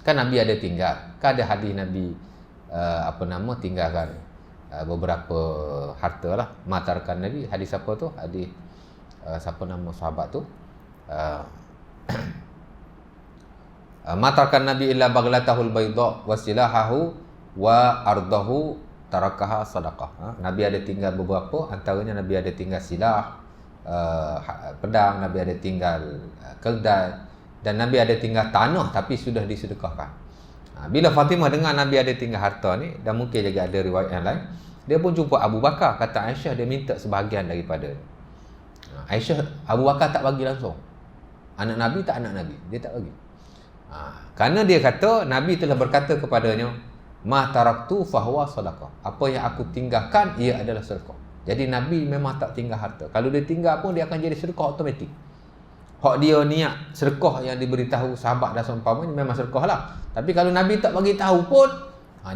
Kan Nabi ada tinggal. Kan ada hadis Nabi tinggalkan beberapa harta lah. Matarkan Nabi. Hadis siapa tu? Hadis siapa nama sahabat tu? Matarkan Nabi illa baglatahul bayda wa silahahu wa ardahu tarakaha sadaqah. Nabi ada tinggal beberapa, antaranya Nabi ada tinggal silah, pedang, Nabi ada tinggal keldai, dan Nabi ada tinggal tanah tapi sudah disedekahkan. Bila Fatimah dengar Nabi ada tinggal harta ni, dan mungkin juga ada riwayat yang lain, dia pun jumpa Abu Bakar. Kata Aisyah, dia minta sebahagian daripada Aisyah. Abu Bakar tak bagi langsung. Anak Nabi tak anak Nabi, dia tak bagi. Kerana dia kata Nabi telah berkata kepadanya, ma taraktu fahuwa sadaqah. Apa yang aku tinggalkan ia adalah sedekah. Jadi Nabi memang tak tinggal harta. Kalau dia tinggal pun dia akan jadi sedekah automatik. Hak dia niat sedekah yang diberitahu sahabat dan seumpamanya memang sedekah lah. Tapi kalau Nabi tak bagi tahu pun,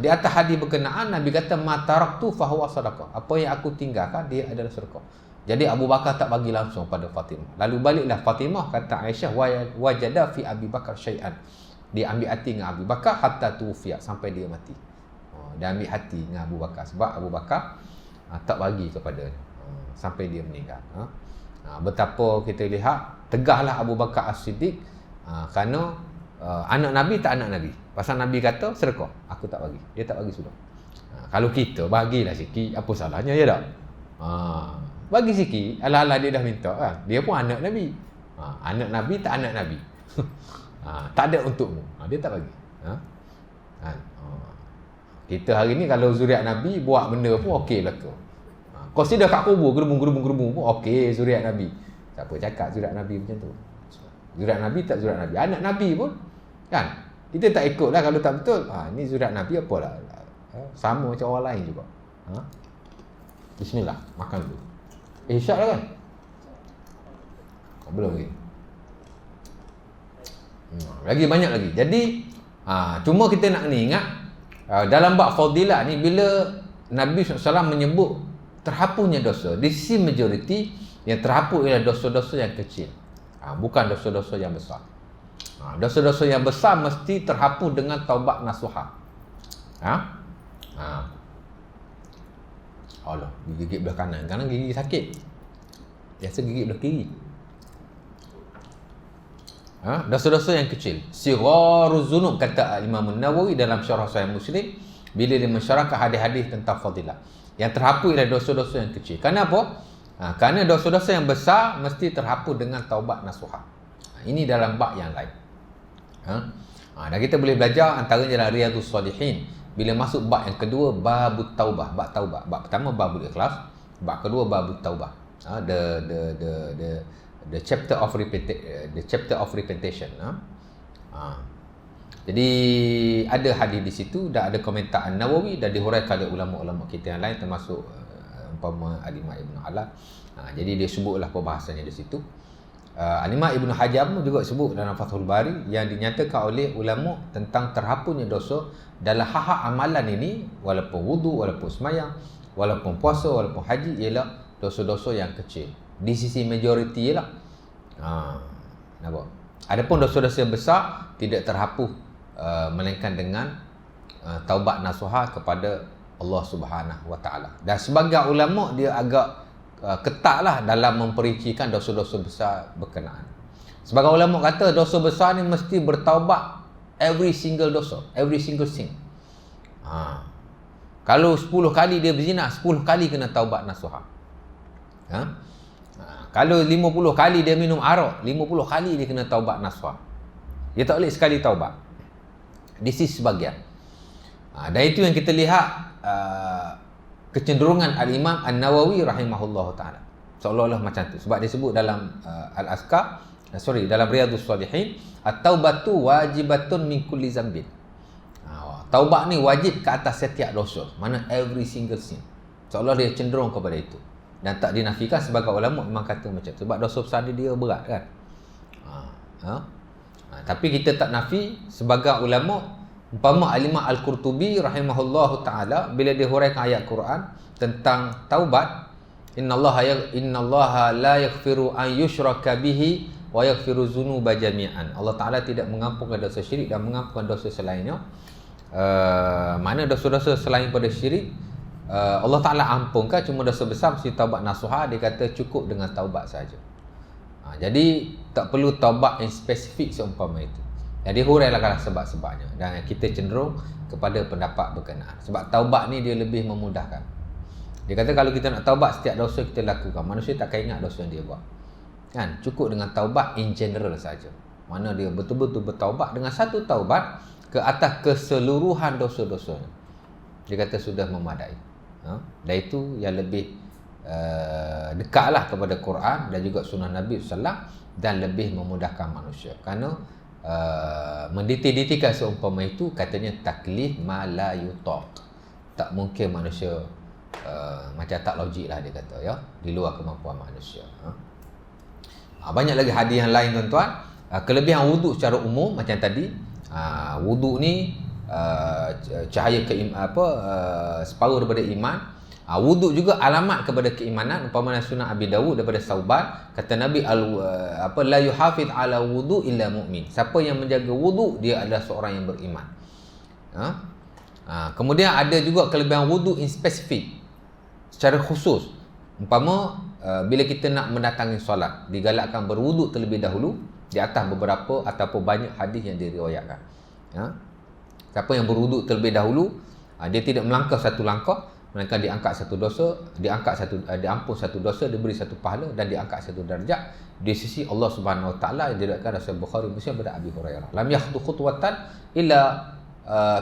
di atas hadis berkenaan Nabi kata ma taraktu fahuwa sadaqah. Apa yang aku tinggalkan dia adalah sedekah. Jadi Abu Bakar tak bagi langsung pada Fatimah. Lalu baliklah Fatimah, kata Aisyah, wajada fi Abi Bakar syai'an. Dia ambil hati dengan Abu Bakar hatta tufiya, sampai dia mati. Dia ambil hati dengan Abu Bakar sebab Abu Bakar tak bagi kepada sampai dia meninggal. Betapa kita lihat tegahlah Abu Bakar As-Siddiq kerana anak Nabi tak anak Nabi. Pasal Nabi kata sedekah, aku tak bagi. Dia tak bagi sudah. Kalau kita bagilah sikit, apa salahnya, ya tak? Bagi sikit, ala-ala dia dah minta kan. Dia pun anak Nabi. Anak Nabi tak anak Nabi. Tak ada untukmu. Dia tak bagi. Kita hari ni kalau zuriat Nabi buat benda pun okey belaka. Kau sidah kat kubur gerubung pun okey zuriat Nabi. Siapa cakap zuriat Nabi macam tu? Zuriat Nabi tak zuriat Nabi. Anak Nabi pun kan. Kita tak ikutlah kalau tak betul. Ni zuriat Nabi apalah. Sama macam orang lain juga. Bismillah, makan dulu. Syak dah kan? Belum lagi. Lagi banyak lagi. Jadi cuma kita nak ni ingat dalam bab fadilah ni, bila Nabi SAW menyebut terhapunya dosa, di sisi majoriti yang terhapus ialah dosa-dosa yang kecil, bukan dosa-dosa yang besar. Dosa-dosa yang besar mesti terhapus dengan taubat nasuha. Allah, gigit belah kanan. Kanan gigi sakit. Biasa gigit belah kiri. Dosa-dosa yang kecil. Sigharuz zunub, kata Imam Nawawi dalam syarah Sahih Muslim, bila dia mensyarahkan hadis-hadis tentang fadilah. Yang terhapus ialah dosa-dosa yang kecil. Kenapa? Kerana dosa-dosa yang besar mesti terhapus dengan taubat nasuha. Ini dalam bab yang lain. Dan kita boleh belajar antaranya dalam Riyadhus Shalihin. Bila masuk bab yang kedua, babut taubah, bab taubat. Bab pertama babul ikhlas, bab kedua babut taubah. The chapter of repetition. Jadi ada hadis di situ dan ada komentar An-Nawawi dan dihuraikan oleh ulama-ulama kita yang lain termasuk umpama Al-Imam Ibn Hajar. Jadi dia sebutlah perbahasannya di situ. Al-Imam Ibn Hajar juga sebut dalam Fathul Bari yang dinyatakan oleh ulama tentang terhapusnya dosa dalam hak-hak amalan ini, walaupun wudu, walaupun semayang, walaupun puasa, walaupun haji, ialah dosa-dosa yang kecil. Di sisi majoriti ialah. Nampak? Adapun dosa-dosa yang besar tidak terhapus melainkan dengan taubat nasuha kepada Allah Subhanahu Wa Taala. Dan sebagai ulama dia agak ketatlah dalam memperincikan dosa-dosa besar berkenaan. Sebagai ulama kata dosa besar ni mesti bertaubat every single dosa, every single sin. Kalau 10 kali dia berzina, 10 kali kena taubat nasuha. Kalau 50 kali dia minum arak, 50 kali dia kena taubat nasuha. Dia tak boleh sekali taubat. This is sebagian. Dan itu yang kita lihat kecenderungan Al-Imam An-Nawawi rahimahullah ta'ala. Seolah-olah macam tu. Sebab dia sebut dalam dalam Riyadhus Shalihin, at-taubatu wajibatun min kulli zambin. Taubat ni wajib ke atas setiap dosa. Mana every single sin. Seolah dia cenderung kepada itu. Dan tak dinafikan, sebagai ulama memang kata macam tu. Sebab dosa besar dia berat kan. Tapi kita tak nafi, sebagai ulama, umpama Al-Imam Al-Qurtubi rahimahullahu ta'ala, bila dia huraikan ayat Quran tentang taubat, innallaha la yaghfiru an yushraka bihi wa yaghfiru dzunuba jami'an. Allah Ta'ala tidak mengampunkan dosa syirik dan mengampunkan dosa selainnya. Mana dosa-dosa selain pada syirik Allah Ta'ala ampunkan, cuma dosa besar mesti taubat nasuha. Dia kata cukup dengan taubat saja. Jadi tak perlu taubat yang spesifik seumpama itu. Jadi huraikanlah sebab-sebabnya. Dan kita cenderung kepada pendapat berkenaan. Sebab taubat ni dia lebih memudahkan. Dia kata kalau kita nak taubat setiap dosa kita lakukan, manusia takkan ingat dosa yang dia buat. Kan? Cukup dengan taubat in general saja. Mana dia betul-betul bertaubat dengan satu taubat ke atas keseluruhan dosa-dosanya. Dia kata sudah memadai. Dan itu yang lebih dekatlah kepada Quran dan juga sunnah Nabi SAW, dan lebih memudahkan manusia. Kerana mendetil-detilkan seumpama itu, katanya taklif ma la yutaq. Tak mungkin manusia macam tak logik lah dia kata, ya, di luar kemampuan manusia. Banyak lagi hadis yang lain tuan-tuan. Kelebihan wuduk secara umum macam tadi. Wuduk ni cahaya separuh daripada iman. Wuduk juga alamat kepada keimanan. Umpamanya sunnah Abi Dawud daripada Sauban, kata Nabi la yuhafiz ala wudu illa mu'min. Siapa yang menjaga wuduk, dia adalah seorang yang beriman. Kemudian ada juga kelebihan wuduk in spesifik, secara khusus. Umpama bila kita nak mendatangi solat, digalakkan berwuduk terlebih dahulu di atas beberapa ataupun banyak hadis yang diriwayatkan. Siapa yang berwuduk terlebih dahulu, dia tidak melangkah satu langkah, melainkan diangkat satu dosa, diampun satu dosa, diberi satu pahala dan diangkat satu darjat di sisi Allah Subhanahu Wa Taala. Yang diriwayatkan oleh Bukhari Muslim daripada Abi Hurairah. Lam yakhdu khutwatan illa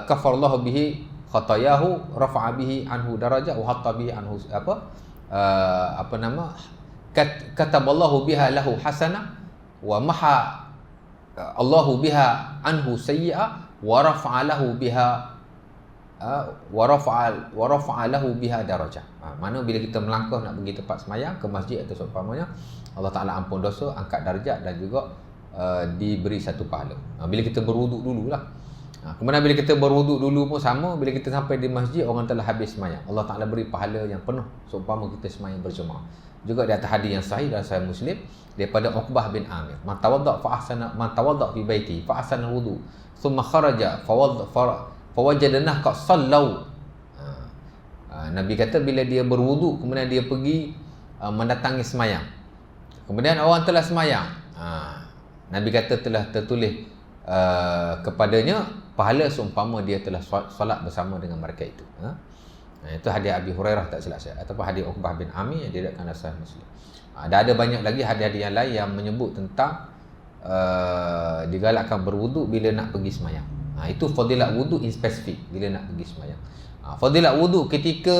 kafarallahu bihi khatayahu, rafa'a bihi anhu darajat wa hatta bihi anhu kataballahu biha lahu hasanah wa maha Allahu biha anhu sayyi'ah wa rafa'a lahu biha wa rafa'a lahu biha darajah. Mana bila kita melangkah nak pergi tempat semayang, ke masjid atau seumpamanya, Allah Ta'ala ampun dosa, angkat darjat dan juga diberi satu pahala. Bila kita berwuduk dululah. Kemudian bila kita berwuduk dulu pun sama, bila kita sampai di masjid, orang telah habis semayang, Allah Ta'ala beri pahala yang penuh seumpama kita semayang berjemaah. Juga di atas hadis yang sahih dalam Sahih Muslim daripada Uqbah bin Amir, man tawadda fi baiti fa ahsana wudu thumma kharaja fawajadna ka sallau. Nabi kata bila dia berwuduk kemudian dia pergi mendatangi semayang, kemudian orang telah semayang, Nabi kata telah tertulis kepadanya pahala seumpama dia telah solat bersama dengan mereka itu. Itu hadis Abi Hurairah tak silap saya, ataupun hadis Uqbah bin Amir yang diriwayatkan oleh Sahih Muslim. Dan ada banyak lagi hadis-hadis yang lain yang menyebut tentang digalakkan berwuduk bila nak pergi semayang. Itu fadilat wuduk in spesifik bila nak pergi semayang. Fadilat wuduk ketika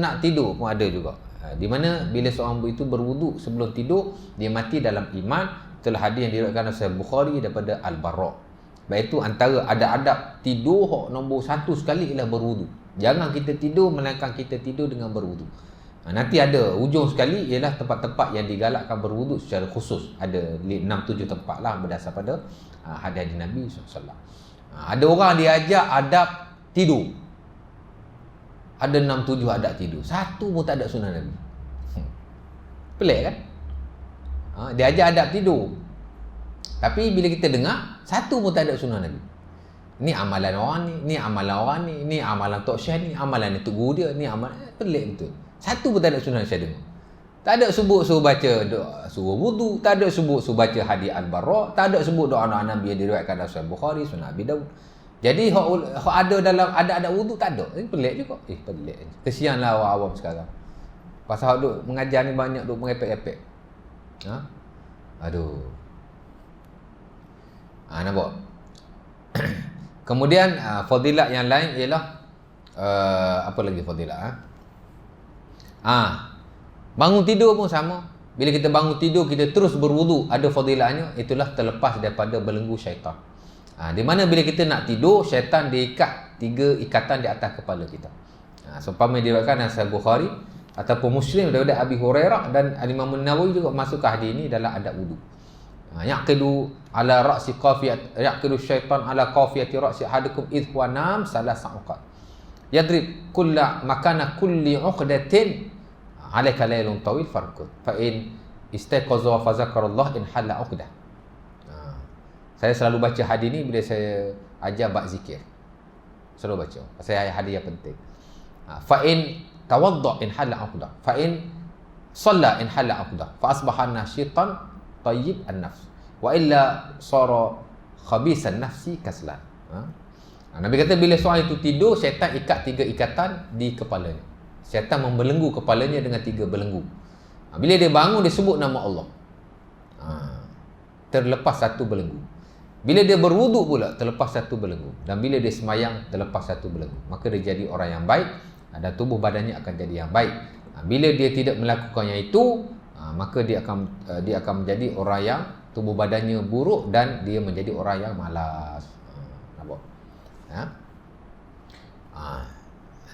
nak tidur pun ada juga. Di mana bila seorang itu berwuduk sebelum tidur, dia mati dalam iman. Itulah hadis yang diriwayatkan oleh Bukhari daripada Al-Bara'. Baik itu antara adab-adab tidur nombor satu sekali ialah berwuduk. Jangan kita tidur melainkan kita tidur dengan berwuduk. Nanti ada ujung sekali ialah tempat-tempat yang digalakkan berwuduk secara khusus. Ada 6-7 tempat lah berdasar pada hadis Nabi SAW. Ada orang diajak adab tidur. Ada 6-7 adab tidur. Satu pun tak ada sunnah Nabi. Pelik kan? Dia ajak adab tidur. Tapi bila kita dengar, satu pun tak ada sunnah Nabi. Ni amalan orang ni amalan orang ni amalan Tok Syekh ni, amalan Tok Guru dia, ni amalan, pelik betul. Satu pun tak ada sunnah saya dengar. Tak ada sebut suruh baca doa, suruh wudu, tak ada sebut suruh baca hadis Al-Bara', tak ada sebut doa Nabi yang diriwayatkan dalam Sahih Bukhari, Sunan Abi Dawud. Jadi hak ada dalam ada wudu tak ada. Ini pelik juga. Pelik. Kesianlah orang awam sekarang. Pasal duk mengajar ni banyak duk merepek-repek. Ha? Aduh. Nampak? Kemudian fadilat yang lain ialah apa lagi fadilat? Bangun tidur pun sama. Bila kita bangun tidur, kita terus berwudu, ada fadilatnya, itulah terlepas daripada belenggu syaitan. Di mana bila kita nak tidur, syaitan diikat 3 ikatan di atas kepala kita. Seumpama diriwayatkan dalam Sahih Bukhari ataupun Muslim daripada Abi Hurairah, dan Imam Nawawi juga masuk ke hadis ini dalam adab wudu. Yaqidu ala ra'si qafiyat, yaqidu syaitan ala qafiyati ra'si ahadukum idh huwa nam salasa uqad. Yadrib kulla makana kulli uqdatin alaika laylun tawil farqud fa in istayqaza fa zakarallah in halla uqdah. Saya selalu baca hadis ni bila saya ajar bab zikir. Selalu baca. Pasal hadis yang penting. Fa in tawadda in halla uqdah, fa in shalla in halla uqdah, fa asbaha nashitan tayyib an-nafs wa illa sara khabisan nafsi kaslan. Nabi kata bila seorang itu tidur, syaitan ikat 3 ikatan di kepalanya. Syaitan membelenggu kepalanya dengan 3 belenggu. Bila dia bangun, dia sebut nama Allah. Terlepas 1 belenggu. Bila dia berwuduk pula, terlepas 1 belenggu. Dan bila dia semayang, terlepas 1 belenggu. Maka dia jadi orang yang baik, dan tubuh badannya akan jadi yang baik. Bila dia tidak melakukannya itu, maka dia akan menjadi orang yang tubuh badannya buruk dan dia menjadi orang yang malas. Nampak?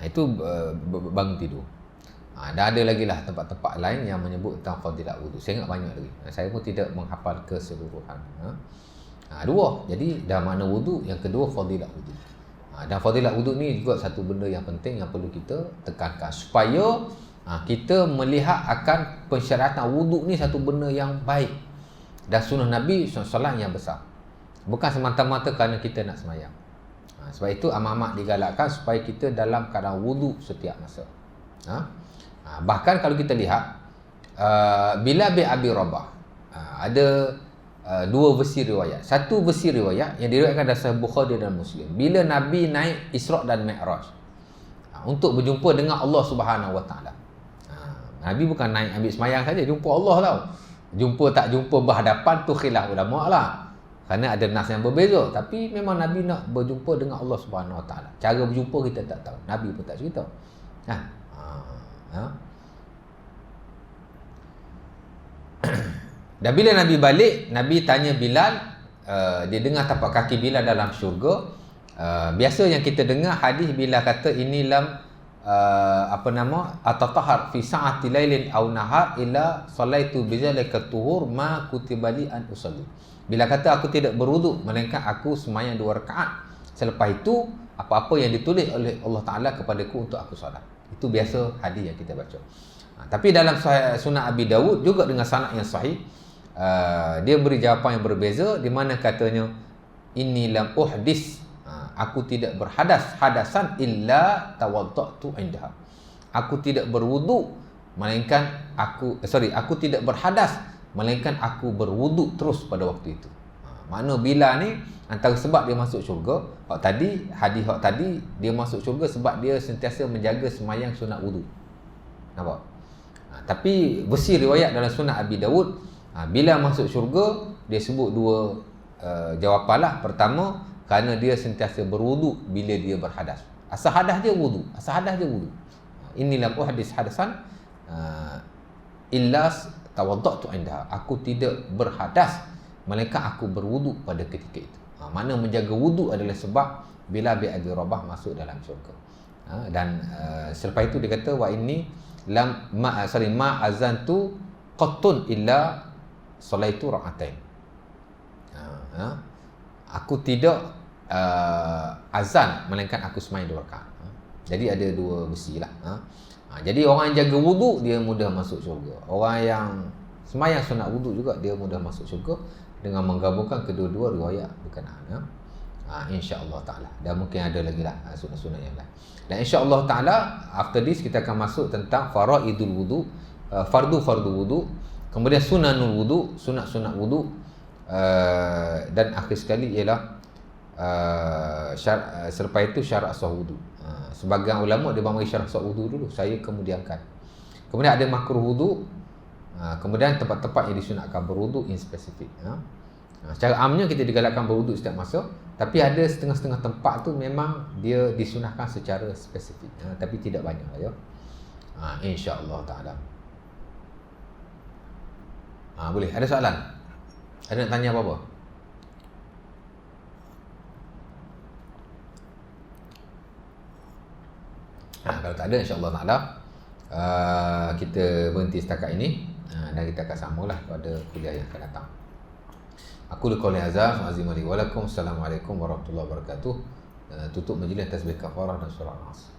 Itu bangun tidur. Dan ada lagi lah tempat-tempat lain yang menyebut tentang fadilat wudu. Saya ingat banyak lagi. Saya pun tidak menghafal keseluruhan. 2. Jadi dah makna wudu, yang kedua fadilat wudu. Dan fadilat wudu ni juga satu benda yang penting yang perlu kita tekankan supaya kita melihat akan pensyaratan wudu ni satu benda yang baik dan sunnah Nabi SAW yang besar. Bukan semata-mata kerana kita nak semayang. Sebab itu amat-amat digalakkan supaya kita dalam keadaan wudu setiap masa. Bahkan kalau kita lihat Bilal bin Abi Rabah, ada 2 versi riwayat. Satu versi riwayat yang diriwayatkan dalam Sahih Bukhari dan Muslim, bila Nabi naik Isra' dan Mi'raj untuk berjumpa dengan Allah Subhanahu Wa Taala. Nabi bukan naik ambil semayang saja, jumpa Allah tau. Jumpa tak jumpa berhadapan tu khilaf ulama lah. Kerana ada nas yang berbeza, tapi memang Nabi nak berjumpa dengan Allah Subhanahu Wa Taala. Cara berjumpa kita tak tahu. Nabi pun tak cerita. Dan bila Nabi balik, Nabi tanya Bilal, dia dengar tapak kaki Bilal dalam syurga. Biasa yang kita dengar hadis Bilal kata inilam atatahhar fi sa'ati lailin aw nahar illa sallaitu bizalika tuhur ma kutibali an usalli. Bila kata aku tidak berwuduk melainkan aku sembahyang 2 rakaat, selepas itu apa-apa yang ditulis oleh Allah Taala kepadaku untuk aku solat. Itu biasa hadis yang kita baca. Tapi dalam Sunan Abi Dawud juga dengan sanad yang sahih, dia beri jawapan yang berbeza, di mana katanya inni lam uhdis, aku tidak berhadas hadasan illa tawaddatu indaha. Aku tidak berwuduk melainkan aku tidak berhadas melainkan aku berwuduk terus pada waktu itu. Makna Bilal ni antara sebab dia masuk syurga, hadis tadi dia masuk syurga sebab dia sentiasa menjaga sembahyang sunat wudu. Nampak? Tapi versi riwayat dalam Sunan Abi Dawud, bila masuk syurga dia sebut 2 jawapan lah. Pertama, kerana dia sentiasa berwuduk bila dia berhadas. Asal hadas je wudu. Inilah hadis hadasan illa tawaddatu indaha. Aku tidak berhadas melainkan aku berwuduk pada ketika itu. Mana menjaga wuduk adalah sebab bila bin Abi Rabah masuk dalam syurga. Dan selepas itu dia kata wa inni ma azantu qattun illa salaitu rak'atain. Aku tidak azan melainkan aku sembahyang 2 rakaat. Jadi ada 2 versi lah. Jadi orang yang jaga wuduk dia mudah masuk syurga. Orang yang sembahyang sunat wuduk juga dia mudah masuk syurga dengan menggabungkan kedua-dua riwayat berkenaan. Insya-Allah taala. Dan mungkin ada lagi lah sunat-sunat yang lain. Dan insya-Allah taala after this kita akan masuk tentang faraidul wudu, fardu wudu, kemudian sunanul wudu, sunat-sunat wudu, dan akhir sekali ialah selepas itu syarat sah wudu. Sebagian ulama dia bagi syarat sah wudu dulu, saya kemudiankan. Kemudian ada makruh wudu. Kemudian tempat-tempat yang disunatkan berwudu in spesifik. Secara amnya kita digalakkan berwudu setiap masa, tapi ada setengah-setengah tempat tu memang dia disunahkan secara spesifik, tapi tidak banyak lah ya. InsyaAllah ta'ala. Boleh, ada soalan? Ada nak tanya apa-apa? Kalau tak ada, insyaAllah ta'ala kita berhenti setakat ini, dan kita akan sambunglah pada kuliah yang akan datang. Aku qouli hadza wa azim li wa lakum. Assalamualaikum warahmatullahi wabarakatuh. Tutup majlis tasbih kafarah dan surah Nas.